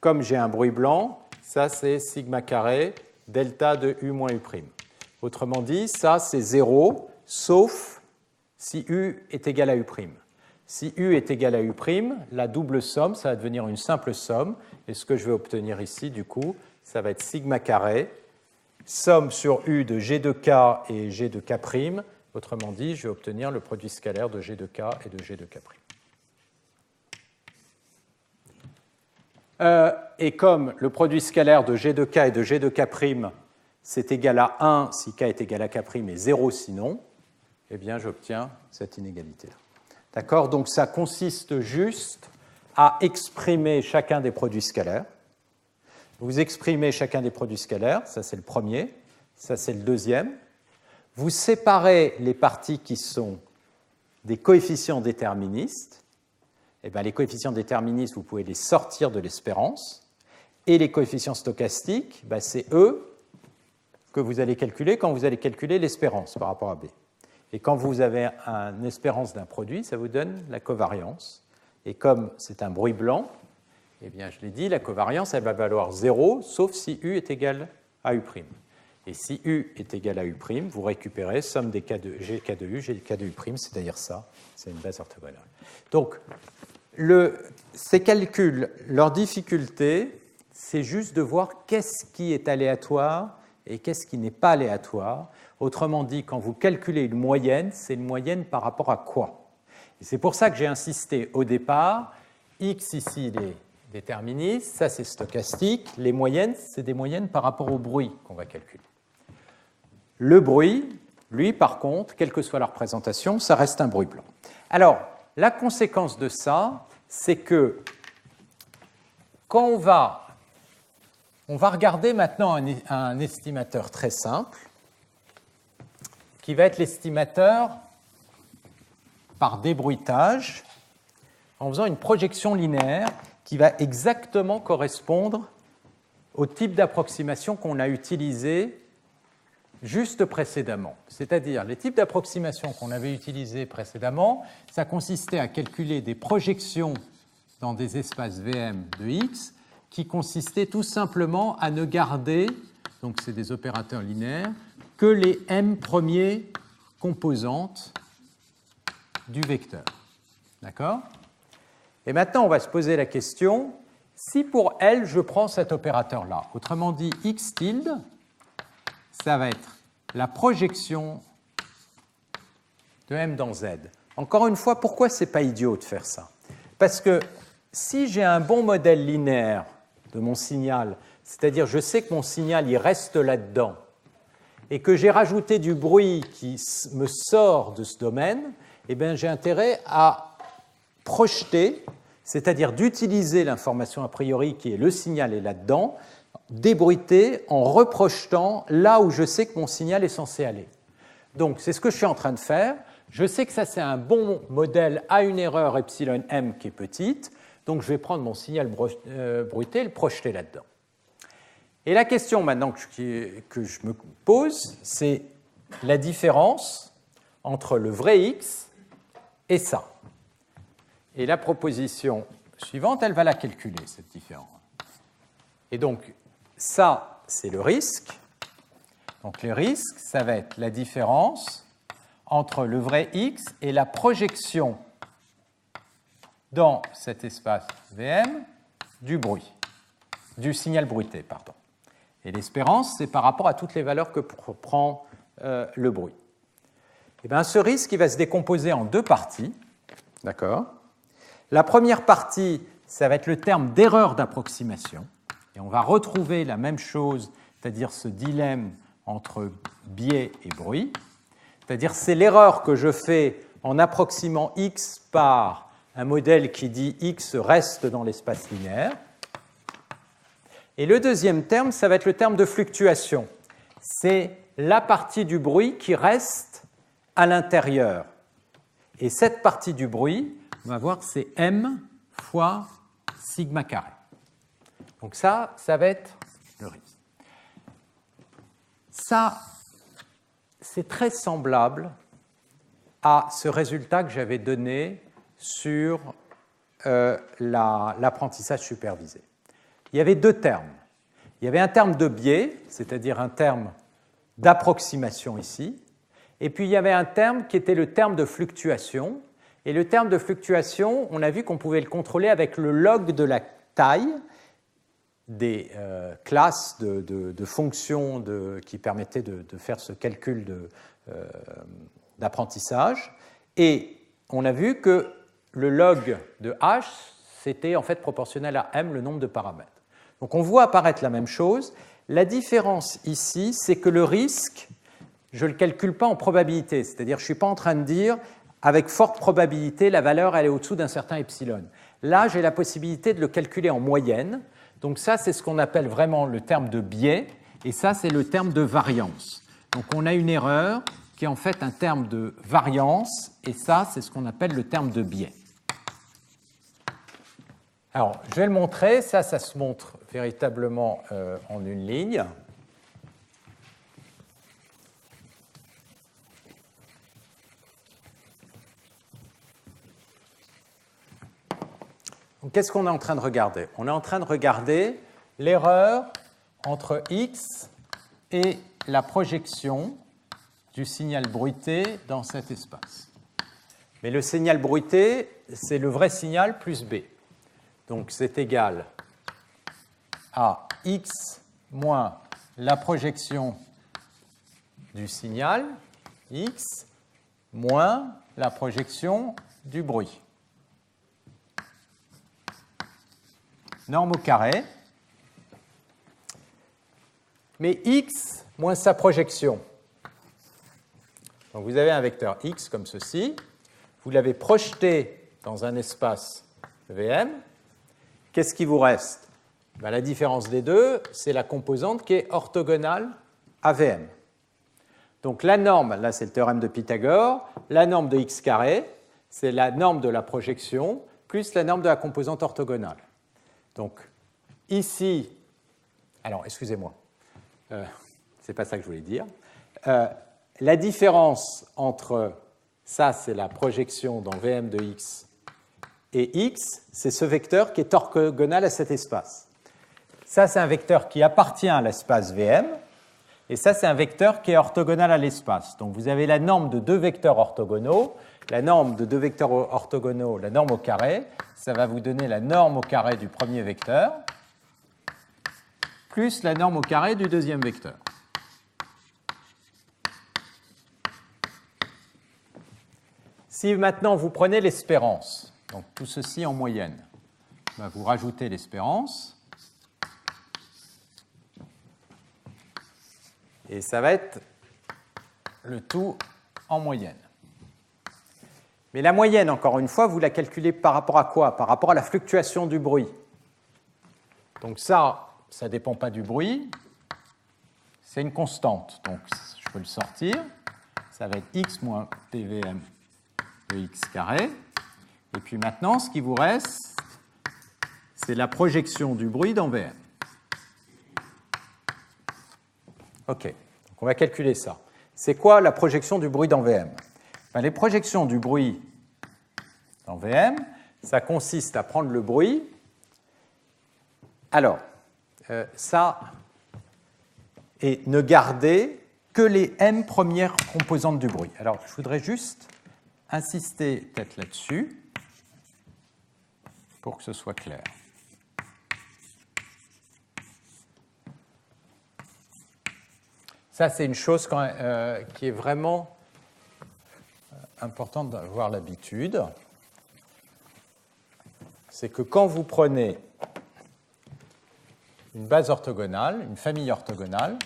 comme j'ai un bruit blanc, ça c'est sigma carré delta de U moins U'. Autrement dit, ça c'est 0, sauf si U est égal à U'. Si U est égal à U', la double somme, ça va devenir une simple somme. Et ce que je vais obtenir ici, du coup, ça va être sigma carré, somme sur U de G de K et G de K'. Autrement dit, je vais obtenir le produit scalaire de G de K et de G de K'. Et comme le produit scalaire de G de K et de G de K', c'est égal à 1 si K est égal à K' et 0 sinon, eh bien j'obtiens cette inégalité-là. D'accord? Donc ça consiste juste à exprimer chacun des produits scalaires. Vous exprimez chacun des produits scalaires, ça c'est le premier, ça c'est le deuxième. Vous séparez les parties qui sont des coefficients déterministes. Eh bien, les coefficients déterministes, vous pouvez les sortir de l'espérance. Et les coefficients stochastiques, ben, c'est eux que vous allez calculer quand vous allez calculer l'espérance par rapport à B. Et quand vous avez une espérance d'un produit, ça vous donne la covariance. Et comme c'est un bruit blanc, eh bien, je l'ai dit, la covariance, elle va valoir 0, sauf si U est égal à U'. Et si U est égal à U', vous récupérez somme des GK de U, GK de U', c'est-à-dire ça, c'est une base orthogonale. Donc, ces calculs, leur difficulté, c'est juste de voir qu'est-ce qui est aléatoire et qu'est-ce qui n'est pas aléatoire. Autrement dit, quand vous calculez une moyenne, c'est une moyenne par rapport à quoi? Et c'est pour ça que j'ai insisté au départ, X ici, il est déterministe, ça c'est stochastique, les moyennes, c'est des moyennes par rapport au bruit qu'on va calculer. Le bruit, lui, par contre, quelle que soit la représentation, ça reste un bruit blanc. Alors, la conséquence de ça, c'est que quand on va regarder maintenant un estimateur très simple, qui va être l'estimateur par débruitage, en faisant une projection linéaire qui va exactement correspondre au type d'approximation qu'on a utilisé juste précédemment. C'est-à-dire, les types d'approximation qu'on avait utilisés précédemment, ça consistait à calculer des projections dans des espaces VM de X qui consistaient tout simplement à ne garder, donc c'est des opérateurs linéaires, que les m premiers composantes du vecteur. D'accord ? Et maintenant, on va se poser la question, si pour L, je prends cet opérateur-là, autrement dit, x tilde, ça va être la projection de m dans Z. Encore une fois, pourquoi ce n'est pas idiot de faire ça? Parce que si j'ai un bon modèle linéaire de mon signal, c'est-à-dire je sais que mon signal il reste là-dedans, et que j'ai rajouté du bruit qui me sort de ce domaine, eh bien, j'ai intérêt à projeter, c'est-à-dire d'utiliser l'information a priori qui est le signal est là-dedans, débruiter en reprojetant là où je sais que mon signal est censé aller. Donc, c'est ce que je suis en train de faire. Je sais que ça, c'est un bon modèle à une erreur epsilon m qui est petite, donc je vais prendre mon signal bruité et le projeter là-dedans. Et la question maintenant que je me pose, c'est la différence entre le vrai x et ça. Et la proposition suivante, elle va la calculer, cette différence. Et donc, ça, c'est le risque. Donc, le risque, ça va être la différence entre le vrai x et la projection dans cet espace VM du bruit, du signal bruité, pardon. Et l'espérance, c'est par rapport à toutes les valeurs que prend le bruit. Et bien, ce risque, il va se décomposer en deux parties. D'accord ? La première partie, ça va être le terme d'erreur d'approximation. Et on va retrouver la même chose, c'est-à-dire ce dilemme entre biais et bruit. C'est-à-dire c'est l'erreur que je fais en approximant x par un modèle qui dit x reste dans l'espace linéaire. Et le deuxième terme, ça va être le terme de fluctuation. C'est la partie du bruit qui reste à l'intérieur. Et cette partie du bruit, on va voir, c'est m fois sigma carré. Donc ça va être le risque. Ça, c'est très semblable à ce résultat que j'avais donné sur l'apprentissage supervisé. Il y avait deux termes. Il y avait un terme de biais, c'est-à-dire un terme d'approximation ici, et puis il y avait un terme qui était le terme de fluctuation. Et le terme de fluctuation, on a vu qu'on pouvait le contrôler avec le log de la taille des classes de fonctions qui permettaient de faire ce calcul d'apprentissage. Et on a vu que le log de h, c'était en fait proportionnel à m, le nombre de paramètres. Donc on voit apparaître la même chose. La différence ici, c'est que le risque, je ne le calcule pas en probabilité, c'est-à-dire je ne suis pas en train de dire avec forte probabilité la valeur elle est au-dessous d'un certain epsilon. Là, j'ai la possibilité de le calculer en moyenne. Donc ça, c'est ce qu'on appelle vraiment le terme de biais, et ça, c'est le terme de variance. Donc on a une erreur qui est en fait un terme de variance, et ça, c'est ce qu'on appelle le terme de biais. Alors, je vais le montrer. Ça se montre véritablement en une ligne. Donc, qu'est-ce qu'on est en train de regarder? On est en train de regarder l'erreur entre x et la projection du signal bruité dans cet espace. Mais le signal bruité, c'est le vrai signal plus b. Donc, c'est égal à x moins la projection du signal, x moins la projection du bruit. Norme au carré. Mais x moins sa projection. Donc, vous avez un vecteur x comme ceci. Vous l'avez projeté dans un espace VM, qu'est-ce qui vous reste? Ben, la différence des deux, c'est la composante qui est orthogonale à VM. Donc la norme, là c'est le théorème de Pythagore, la norme de x carré, c'est la norme de la projection plus la norme de la composante orthogonale. Donc ici, alors excusez-moi, c'est pas ça que je voulais dire. La différence entre ça, c'est la projection dans VM de x, et x, c'est ce vecteur qui est orthogonal à cet espace. Ça, c'est un vecteur qui appartient à l'espace VM, et ça, c'est un vecteur qui est orthogonal à l'espace. Donc vous avez la norme de deux vecteurs orthogonaux. La norme de deux vecteurs orthogonaux, la norme au carré, ça va vous donner la norme au carré du premier vecteur, plus la norme au carré du deuxième vecteur. Si maintenant vous prenez l'espérance, donc tout ceci en moyenne, vous rajoutez l'espérance, et ça va être le tout en moyenne. Mais la moyenne, encore une fois, vous la calculez par rapport à quoi? Par rapport à la fluctuation du bruit. Donc ça ne dépend pas du bruit, c'est une constante. Donc je peux le sortir, ça va être x moins pvm de x carré. Et puis maintenant, ce qui vous reste, c'est la projection du bruit dans VM. OK, donc on va calculer ça. C'est quoi la projection du bruit dans VM? Ben, les projections du bruit dans VM, ça consiste à prendre le bruit. Alors, ça, et ne garder que les m premières composantes du bruit. Alors, je voudrais juste insister peut-être là-dessus pour que ce soit clair. Ça, c'est une chose qui est vraiment importante d'avoir l'habitude. C'est que quand vous prenez une base orthogonale, une famille orthogonale,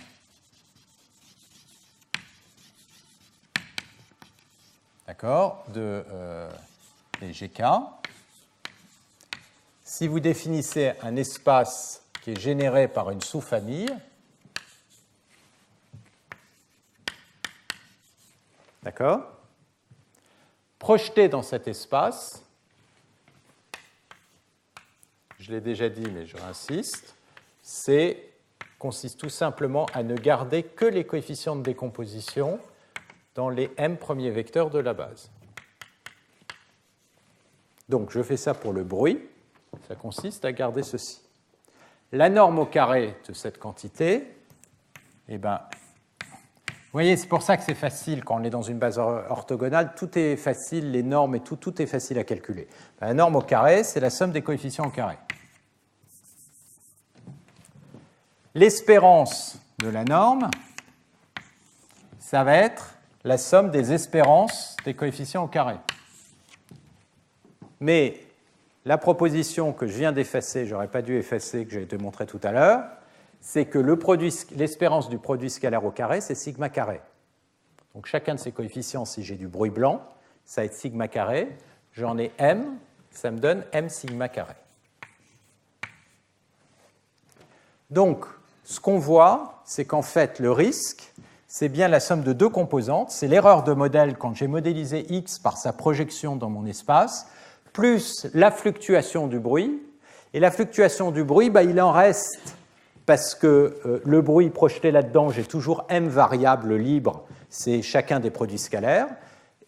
d'accord, des GK, si vous définissez un espace qui est généré par une sous-famille, d'accord, projeté dans cet espace, je l'ai déjà dit mais je réinsiste, consiste tout simplement à ne garder que les coefficients de décomposition dans les m premiers vecteurs de la base. Donc je fais ça pour le bruit, ça consiste à garder ceci. La norme au carré de cette quantité, eh ben, vous voyez, c'est pour ça que c'est facile quand on est dans une base orthogonale, tout est facile, les normes et tout est facile à calculer. La norme au carré, c'est la somme des coefficients au carré. L'espérance de la norme, ça va être la somme des espérances des coefficients au carré. Mais la proposition que je viens d'effacer, je n'aurais pas dû effacer, que j'ai démontré tout à l'heure, c'est que l'espérance du produit scalaire au carré, c'est sigma carré. Donc chacun de ces coefficients, si j'ai du bruit blanc, ça va être sigma carré. J'en ai m, ça me donne m sigma carré. Donc, ce qu'on voit, c'est qu'en fait, le risque, c'est bien la somme de deux composantes. C'est l'erreur de modèle quand j'ai modélisé x par sa projection dans mon espace, plus la fluctuation du bruit. Et la fluctuation du bruit, il en reste, parce que le bruit projeté là-dedans, j'ai toujours m variables libres, c'est chacun des produits scalaires.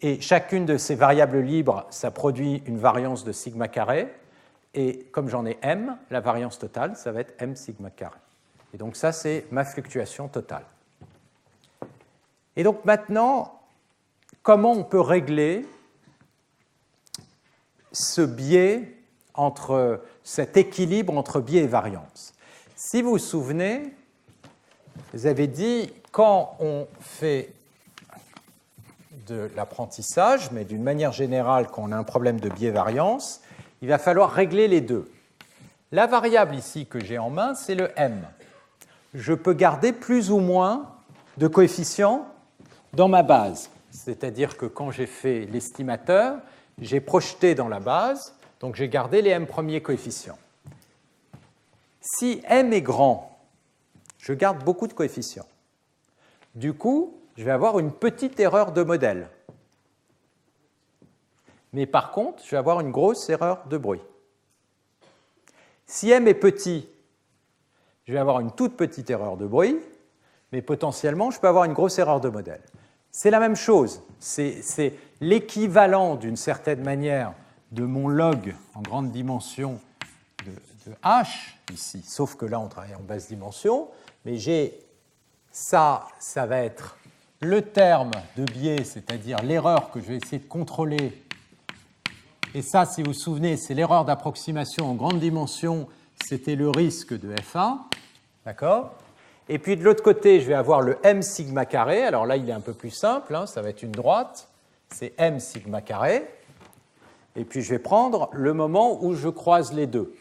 Et chacune de ces variables libres, ça produit une variance de sigma carré. Et comme j'en ai m, la variance totale, ça va être m sigma carré. Et donc ça, c'est ma fluctuation totale. Et donc maintenant, comment on peut régler ce biais entre cet équilibre entre biais et variance? Si vous vous souvenez, vous avez dit, quand on fait de l'apprentissage, mais d'une manière générale, quand on a un problème de biais-variance, il va falloir régler les deux. La variable ici que j'ai en main, c'est le m. Je peux garder plus ou moins de coefficients dans ma base. C'est-à-dire que quand j'ai fait l'estimateur, j'ai projeté dans la base, donc j'ai gardé les m premiers coefficients. Si m est grand, je garde beaucoup de coefficients. Du coup, je vais avoir une petite erreur de modèle. Mais par contre, je vais avoir une grosse erreur de bruit. Si m est petit, je vais avoir une toute petite erreur de bruit, mais potentiellement, je peux avoir une grosse erreur de modèle. C'est la même chose. C'est l'équivalent, d'une certaine manière, de mon log en grande dimension de h, ici, sauf que là, on travaille en basse dimension, mais j'ai ça va être le terme de biais, c'est-à-dire l'erreur que je vais essayer de contrôler. Et ça, si vous vous souvenez, c'est l'erreur d'approximation en grande dimension, c'était le risque de F1, d'accord ? Et puis de l'autre côté, je vais avoir le m sigma carré. Alors là, il est un peu plus simple, hein, ça va être une droite, c'est m sigma carré. Et puis je vais prendre le moment où je croise les deux.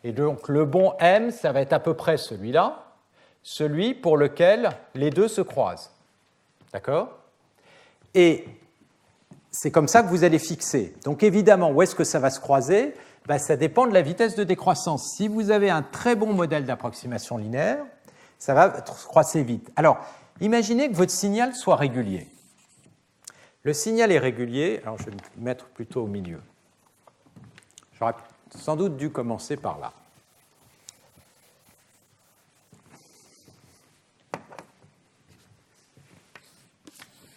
Et donc le bon m, ça va être à peu près celui-là, celui pour lequel les deux se croisent. D'accord ? Et c'est comme ça que vous allez fixer. Donc évidemment, où est-ce que ça va se croiser ? Ben, ça dépend de la vitesse de décroissance. Si vous avez un très bon modèle d'approximation linéaire, ça va se croiser vite. Alors, imaginez que votre signal soit régulier. Le signal est régulier, alors je vais me mettre plutôt au milieu. J'aurais sans doute dû commencer par là.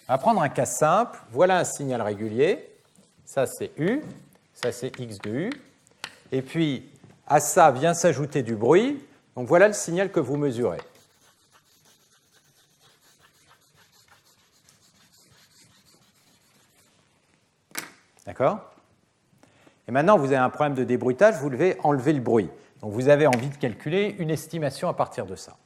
On va prendre un cas simple. Voilà un signal régulier. Ça, c'est U. Ça, c'est X de U. Et puis, à ça vient s'ajouter du bruit. Donc, voilà le signal que vous mesurez. D'accord ? Et maintenant, vous avez un problème de débruitage, vous devez enlever le bruit. Donc, vous avez envie de calculer une estimation à partir de ça.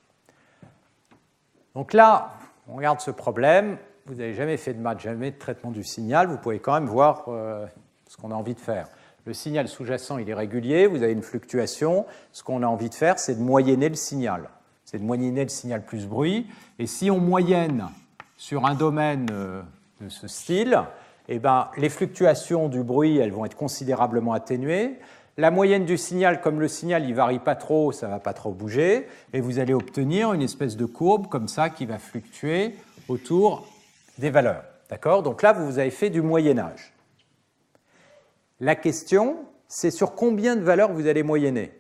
Donc là, on regarde ce problème. Vous n'avez jamais fait de maths, jamais de traitement du signal. Vous pouvez quand même voir ce qu'on a envie de faire. Le signal sous-jacent, il est régulier. Vous avez une fluctuation. Ce qu'on a envie de faire, c'est de moyenner le signal. C'est de moyenner le signal plus bruit. Et si on moyenne sur un domaine de ce style, eh ben, les fluctuations du bruit, elles vont être considérablement atténuées. La moyenne du signal, comme le signal ne varie pas trop, ça ne va pas trop bouger, et vous allez obtenir une espèce de courbe comme ça qui va fluctuer autour des valeurs. D'accord ? Donc là, vous avez fait du moyennage. La question, c'est sur combien de valeurs vous allez moyenner.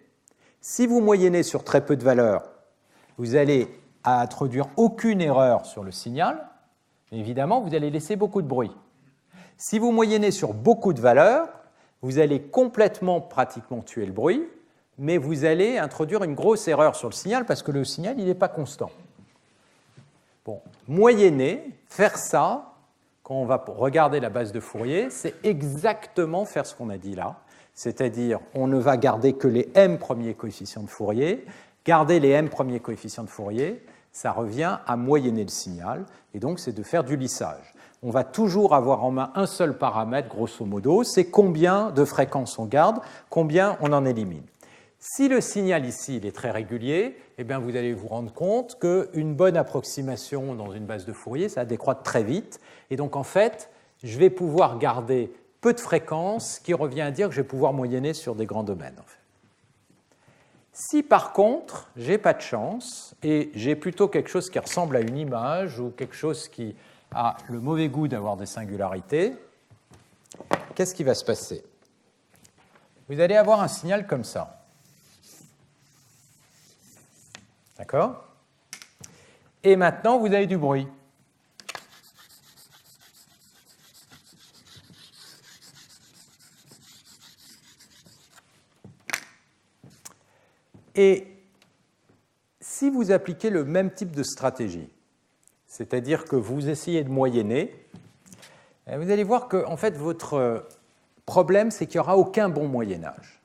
Si vous moyennez sur très peu de valeurs, vous allez introduire aucune erreur sur le signal, mais évidemment, vous allez laisser beaucoup de bruit. Si vous moyennez sur beaucoup de valeurs, vous allez complètement, pratiquement tuer le bruit, mais vous allez introduire une grosse erreur sur le signal parce que le signal, il n'est pas constant. Bon, moyenner, faire ça, quand on va regarder la base de Fourier, c'est exactement faire ce qu'on a dit là, c'est-à-dire on ne va garder que les m premiers coefficients de Fourier. Garder les m premiers coefficients de Fourier, ça revient à moyenner le signal, et donc c'est de faire du lissage. On va toujours avoir en main un seul paramètre, grosso modo, c'est combien de fréquences on garde, combien on en élimine. Si le signal ici il est très régulier, eh bien vous allez vous rendre compte qu'une bonne approximation dans une base de Fourier, ça décroît très vite, et donc en fait, je vais pouvoir garder peu de fréquences, ce qui revient à dire que je vais pouvoir moyenner sur des grands domaines. En fait. Si par contre, j'ai pas de chance, et j'ai plutôt quelque chose qui ressemble à une image, ou quelque chose qui a le mauvais goût d'avoir des singularités, qu'est-ce qui va se passer ? Vous allez avoir un signal comme ça. D'accord ? Et maintenant, vous avez du bruit. Et si vous appliquez le même type de stratégie, c'est-à-dire que vous essayez de moyenner, vous allez voir que en fait, votre problème, c'est qu'il n'y aura aucun bon moyennage.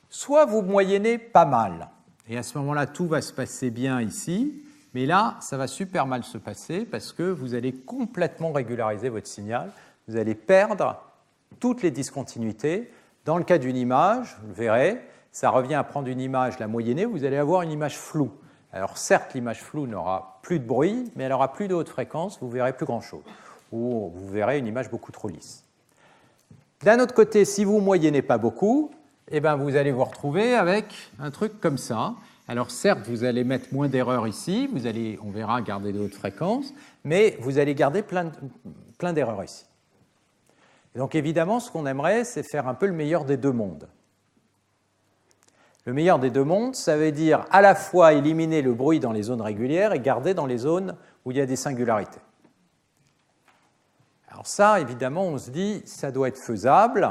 Soit vous moyennez pas mal, et à ce moment-là, tout va se passer bien ici, mais là, ça va super mal se passer parce que vous allez complètement régulariser votre signal, vous allez perdre toutes les discontinuités. Dans le cas d'une image, vous le verrez, ça revient à prendre une image, la moyenner, vous allez avoir une image floue. Alors certes, l'image floue n'aura plus de bruit, mais elle n'aura plus de haute fréquence, vous ne verrez plus grand-chose. Ou vous verrez une image beaucoup trop lisse. D'un autre côté, si vous ne moyennez pas beaucoup, eh ben vous allez vous retrouver avec un truc comme ça. Alors certes, vous allez mettre moins d'erreurs ici, vous allez, on verra, garder de hautes fréquences, mais vous allez garder plein d'erreurs ici. Et donc évidemment, ce qu'on aimerait, c'est faire un peu le meilleur des deux mondes. Le meilleur des deux mondes, ça veut dire à la fois éliminer le bruit dans les zones régulières et garder dans les zones où il y a des singularités. Alors ça, évidemment, on se dit, ça doit être faisable.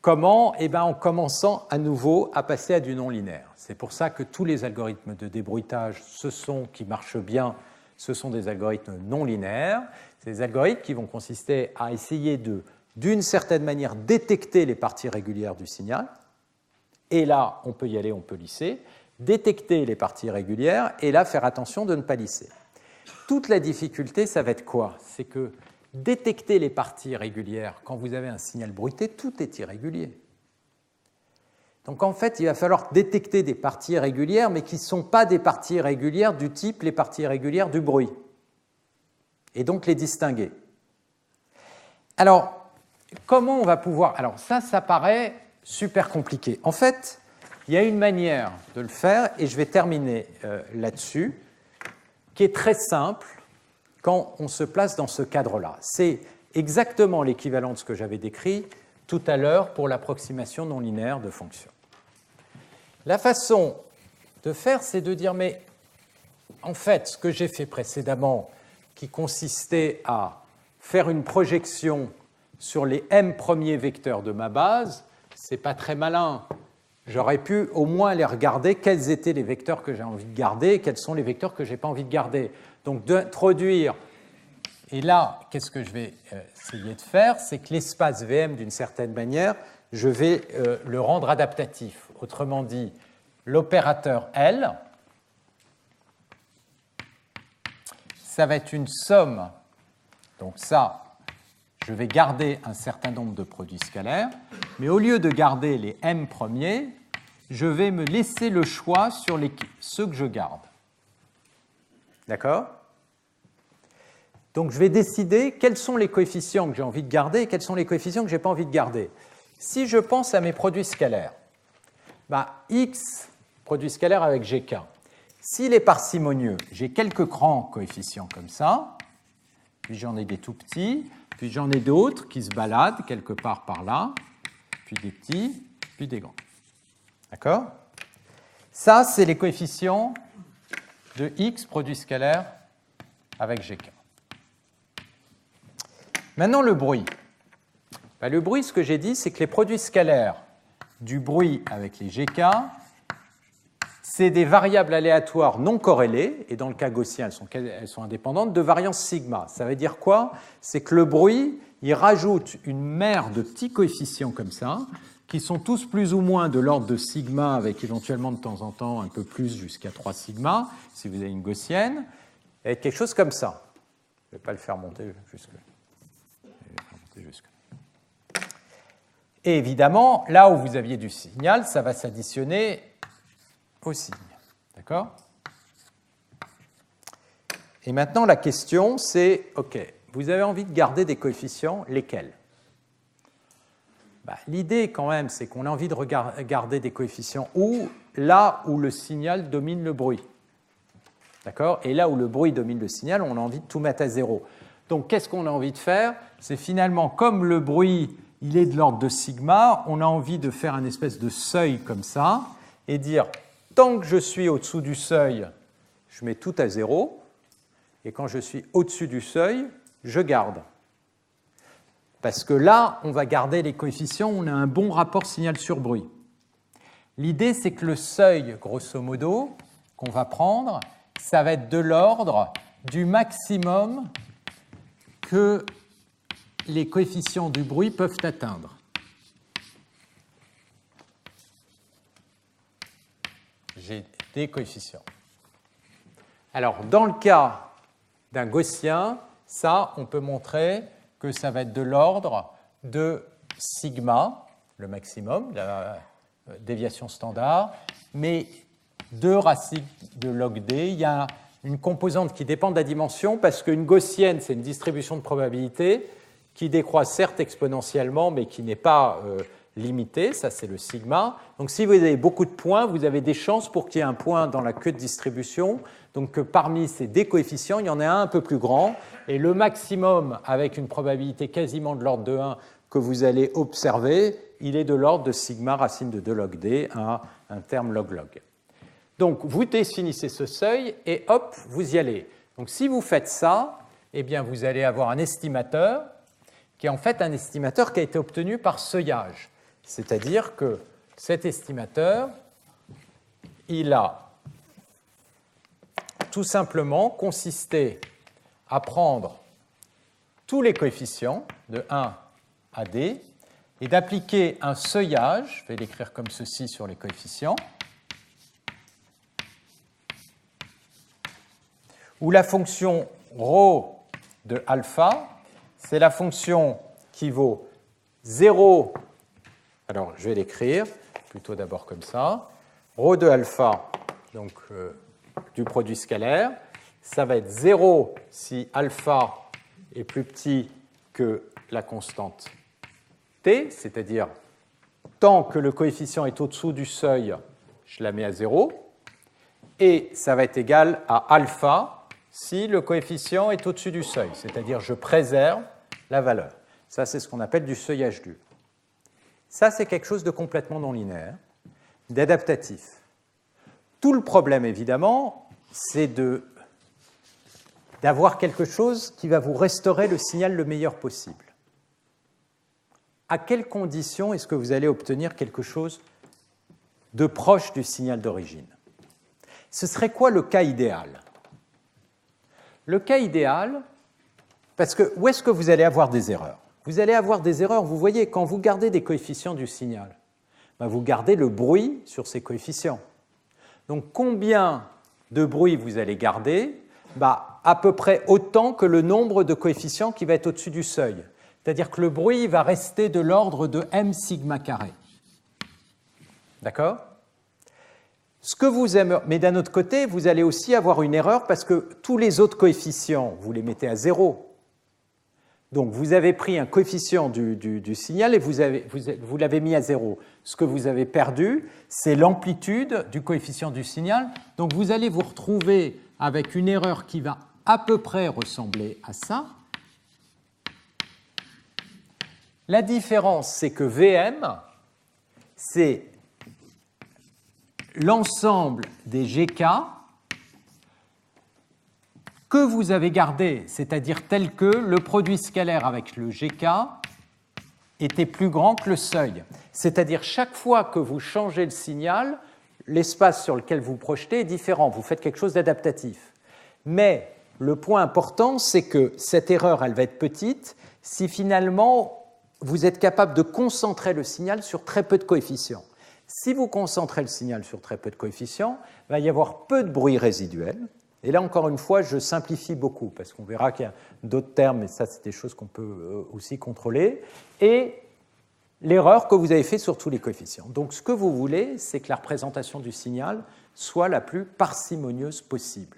Comment? Eh bien, en commençant à nouveau à passer à du non-linéaire. C'est pour ça que tous les algorithmes de débruitage qui marchent bien, ce sont des algorithmes non linéaires. C'est des algorithmes qui vont consister à essayer de, d'une certaine manière, détecter les parties régulières du signal. Et là, on peut y aller, on peut lisser. Détecter les parties régulières et là, faire attention de ne pas lisser. Toute la difficulté, ça va être quoi? C'est que détecter les parties régulières, quand vous avez un signal bruité, tout est irrégulier. Donc en fait, il va falloir détecter des parties régulières, mais qui ne sont pas des parties régulières du type les parties régulières du bruit. Et donc les distinguer. Alors, comment on va pouvoir... Alors ça paraît super compliqué. En fait, il y a une manière de le faire, et je vais terminer là-dessus, qui est très simple, quand on se place dans ce cadre-là. C'est exactement l'équivalent de ce que j'avais décrit tout à l'heure pour l'approximation non linéaire de fonctions. La façon de faire, c'est de dire, mais en fait, ce que j'ai fait précédemment, qui consistait à faire une projection sur les m premiers vecteurs de ma base, c'est pas très malin. J'aurais pu au moins aller regarder quels étaient les vecteurs que j'ai envie de garder et quels sont les vecteurs que je n'ai pas envie de garder. Donc d'introduire, et là, qu'est-ce que je vais essayer de faire? C'est que l'espace VM, d'une certaine manière, je vais le rendre adaptatif. Autrement dit, l'opérateur L, ça va être une somme. Donc ça, je vais garder un certain nombre de produits scalaires, mais au lieu de garder les m premiers, je vais me laisser le choix sur ceux que je garde. D'accord? Donc je vais décider quels sont les coefficients que j'ai envie de garder et quels sont les coefficients que je n'ai pas envie de garder. Si je pense à mes produits scalaires, x, produit scalaire avec gk, s'il est parcimonieux, j'ai quelques grands coefficients comme ça, puis j'en ai des tout petits, puis j'en ai d'autres qui se baladent quelque part par là, puis des petits, puis des grands. D'accord? Ça, c'est les coefficients de x, produit scalaire avec gk. Maintenant, le bruit. Le bruit, ce que j'ai dit, c'est que les produits scalaires du bruit avec les gk, c'est des variables aléatoires non corrélées, et dans le cas gaussien, elles sont indépendantes, de variance sigma. Ça veut dire quoi? C'est que le bruit, il rajoute une mer de petits coefficients comme ça, qui sont tous plus ou moins de l'ordre de sigma, avec éventuellement de temps en temps un peu plus jusqu'à 3 sigma, si vous avez une gaussienne, et quelque chose comme ça. Je ne vais pas le faire monter jusque-là. Et évidemment, là où vous aviez du signal, ça va s'additionner au signe. D'accord? Et maintenant, la question, c'est, OK, vous avez envie de garder des coefficients, lesquels? L'idée, quand même, c'est qu'on a envie de garder des coefficients là où le signal domine le bruit. D'accord? Et là où le bruit domine le signal, on a envie de tout mettre à zéro. Donc, qu'est-ce qu'on a envie de faire? C'est finalement, comme le bruit, il est de l'ordre de sigma, on a envie de faire un espèce de seuil comme ça, et dire, tant que je suis au-dessous du seuil, je mets tout à zéro, et quand je suis au-dessus du seuil, je garde. Parce que là, on va garder les coefficients, on a un bon rapport signal sur bruit. L'idée, c'est que le seuil, grosso modo, qu'on va prendre, ça va être de l'ordre du maximum que les coefficients du bruit peuvent atteindre. J'ai des coefficients. Alors, dans le cas d'un gaussien, ça, on peut montrer que ça va être de l'ordre de sigma, le maximum, la déviation standard, mais 2 racines de log d. Il y a une composante qui dépend de la dimension, parce qu'une gaussienne, c'est une distribution de probabilité qui décroît certes exponentiellement, mais qui n'est pas limité, ça c'est le sigma. Donc si vous avez beaucoup de points, vous avez des chances pour qu'il y ait un point dans la queue de distribution, donc que parmi ces d coefficients, il y en ait un peu plus grand, et le maximum, avec une probabilité quasiment de l'ordre de 1 que vous allez observer, il est de l'ordre de sigma racine de 2 log d à un terme log-log. Donc vous définissez ce seuil, et hop, vous y allez. Donc si vous faites ça, eh bien vous allez avoir un estimateur, qui est en fait un estimateur qui a été obtenu par seuillage. C'est-à-dire que cet estimateur, il a tout simplement consisté à prendre tous les coefficients de 1 à d et d'appliquer un seuillage, je vais l'écrire comme ceci sur les coefficients, où la fonction ρ de alpha, c'est la fonction qui vaut 0. Alors, je vais l'écrire plutôt d'abord comme ça. Rho de alpha, donc du produit scalaire, ça va être 0 si alpha est plus petit que la constante t, c'est-à-dire tant que le coefficient est au-dessous du seuil, je la mets à 0, et ça va être égal à alpha si le coefficient est au-dessus du seuil, c'est-à-dire je préserve la valeur. Ça, c'est ce qu'on appelle du seuillage dur. Ça, c'est quelque chose de complètement non linéaire, d'adaptatif. Tout le problème, évidemment, c'est d'avoir quelque chose qui va vous restaurer le signal le meilleur possible. À quelles conditions est-ce que vous allez obtenir quelque chose de proche du signal d'origine? Ce serait quoi le cas idéal? Le cas idéal, parce que où est-ce que vous allez avoir des erreurs? Vous allez avoir des erreurs, vous voyez, quand vous gardez des coefficients du signal, vous gardez le bruit sur ces coefficients. Donc combien de bruit vous allez garder? À peu près autant que le nombre de coefficients qui va être au-dessus du seuil. C'est-à-dire que le bruit va rester de l'ordre de m sigma carré. D'accord? Ce que vous aimez, mais d'un autre côté, vous allez aussi avoir une erreur parce que tous les autres coefficients, vous les mettez à 0. Donc vous avez pris un coefficient du signal et vous l'avez mis à 0. Ce que vous avez perdu, c'est l'amplitude du coefficient du signal. Donc vous allez vous retrouver avec une erreur qui va à peu près ressembler à ça. La différence, c'est que Vm, c'est l'ensemble des GK que vous avez gardé, c'est-à-dire tel que le produit scalaire avec le GK était plus grand que le seuil. C'est-à-dire chaque fois que vous changez le signal, l'espace sur lequel vous projetez est différent, vous faites quelque chose d'adaptatif. Mais le point important, c'est que cette erreur, elle va être petite si finalement vous êtes capable de concentrer le signal sur très peu de coefficients. Si vous concentrez le signal sur très peu de coefficients, il va y avoir peu de bruit résiduel. Et là, encore une fois, je simplifie beaucoup, parce qu'on verra qu'il y a d'autres termes, mais ça, c'est des choses qu'on peut aussi contrôler. Et l'erreur que vous avez faite sur tous les coefficients. Donc, ce que vous voulez, c'est que la représentation du signal soit la plus parcimonieuse possible.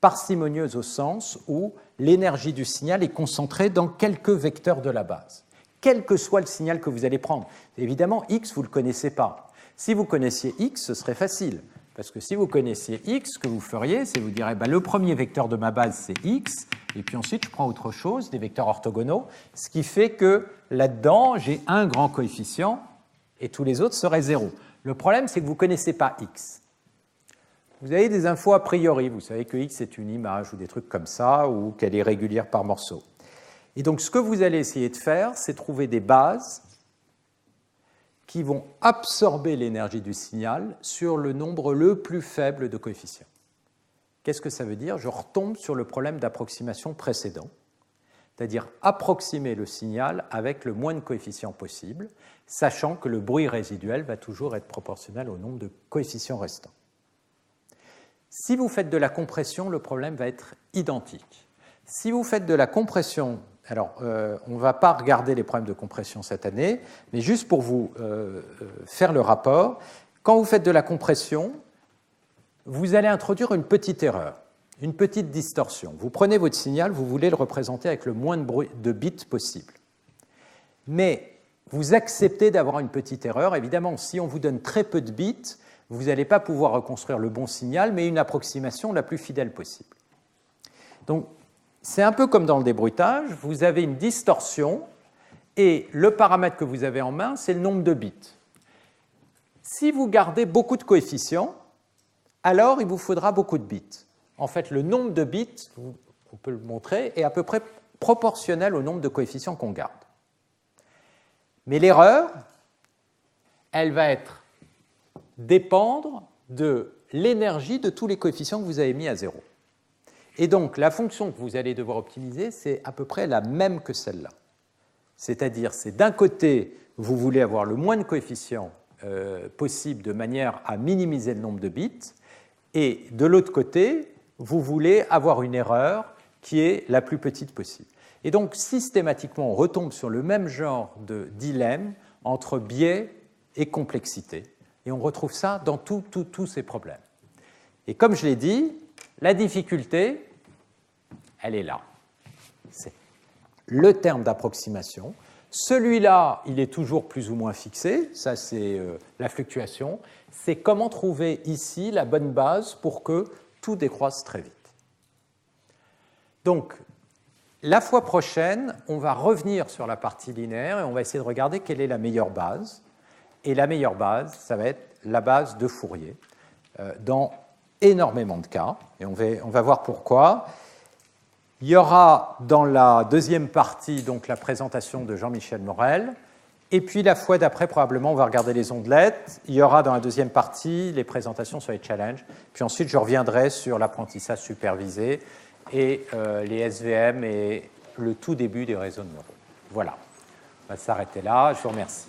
Parcimonieuse au sens où l'énergie du signal est concentrée dans quelques vecteurs de la base, quel que soit le signal que vous allez prendre. Évidemment, x, vous ne le connaissez pas. Si vous connaissiez x, ce serait facile. Parce que si vous connaissiez x, ce que vous feriez, c'est vous direz le premier vecteur de ma base, c'est x, et puis ensuite je prends autre chose, des vecteurs orthogonaux, ce qui fait que là-dedans, j'ai un grand coefficient, et tous les autres seraient 0. Le problème, c'est que vous ne connaissez pas x. Vous avez des infos a priori, vous savez que x est une image, ou des trucs comme ça, ou qu'elle est régulière par morceau. Et donc, ce que vous allez essayer de faire, c'est trouver des bases qui vont absorber l'énergie du signal sur le nombre le plus faible de coefficients. Qu'est-ce que ça veut dire? Je retombe sur le problème d'approximation précédent, c'est-à-dire approximer le signal avec le moins de coefficients possible, sachant que le bruit résiduel va toujours être proportionnel au nombre de coefficients restants. Si vous faites de la compression, le problème va être identique. Si vous faites de la compression, alors on ne va pas regarder les problèmes de compression cette année, mais juste pour vous faire le rapport, quand vous faites de la compression, vous allez introduire une petite erreur. une petite distorsion. Vous prenez votre signal, vous voulez le représenter avec le moins de bits possible. Mais vous acceptez d'avoir une petite erreur. Évidemment, si on vous donne très peu de bits, vous n'allez pas pouvoir reconstruire le bon signal, mais une approximation la plus fidèle possible. Donc, c'est un peu comme dans le débruitage, vous avez une distorsion et le paramètre que vous avez en main, c'est le nombre de bits. Si vous gardez beaucoup de coefficients, alors il vous faudra beaucoup de bits. En fait, le nombre de bits, on peut le montrer, est à peu près proportionnel au nombre de coefficients qu'on garde. Mais l'erreur, elle va dépendre de l'énergie de tous les coefficients que vous avez mis à 0. Et donc, la fonction que vous allez devoir optimiser, c'est à peu près la même que celle-là. C'est-à-dire, c'est d'un côté, vous voulez avoir le moins de coefficients possible de manière à minimiser le nombre de bits, et de l'autre côté, vous voulez avoir une erreur qui est la plus petite possible. Et donc, systématiquement, on retombe sur le même genre de dilemme entre biais et complexité. Et on retrouve ça dans tous ces problèmes. Et comme je l'ai dit, la difficulté, elle est là. C'est le terme d'approximation. Celui-là, il est toujours plus ou moins fixé. Ça, c'est la fluctuation. C'est comment trouver ici la bonne base pour que tout décroisse très vite. Donc, la fois prochaine, on va revenir sur la partie linéaire et on va essayer de regarder quelle est la meilleure base. Et la meilleure base, ça va être la base de Fourier dans énormément de cas. Et on va voir pourquoi. Il y aura dans la deuxième partie donc la présentation de Jean-Michel Morel. Et puis la fois d'après, probablement, on va regarder les ondelettes. Il y aura dans la deuxième partie les présentations sur les challenges. Puis ensuite, je reviendrai sur l'apprentissage supervisé et les SVM et le tout début des réseaux de neurones. Voilà. On va s'arrêter là. Je vous remercie.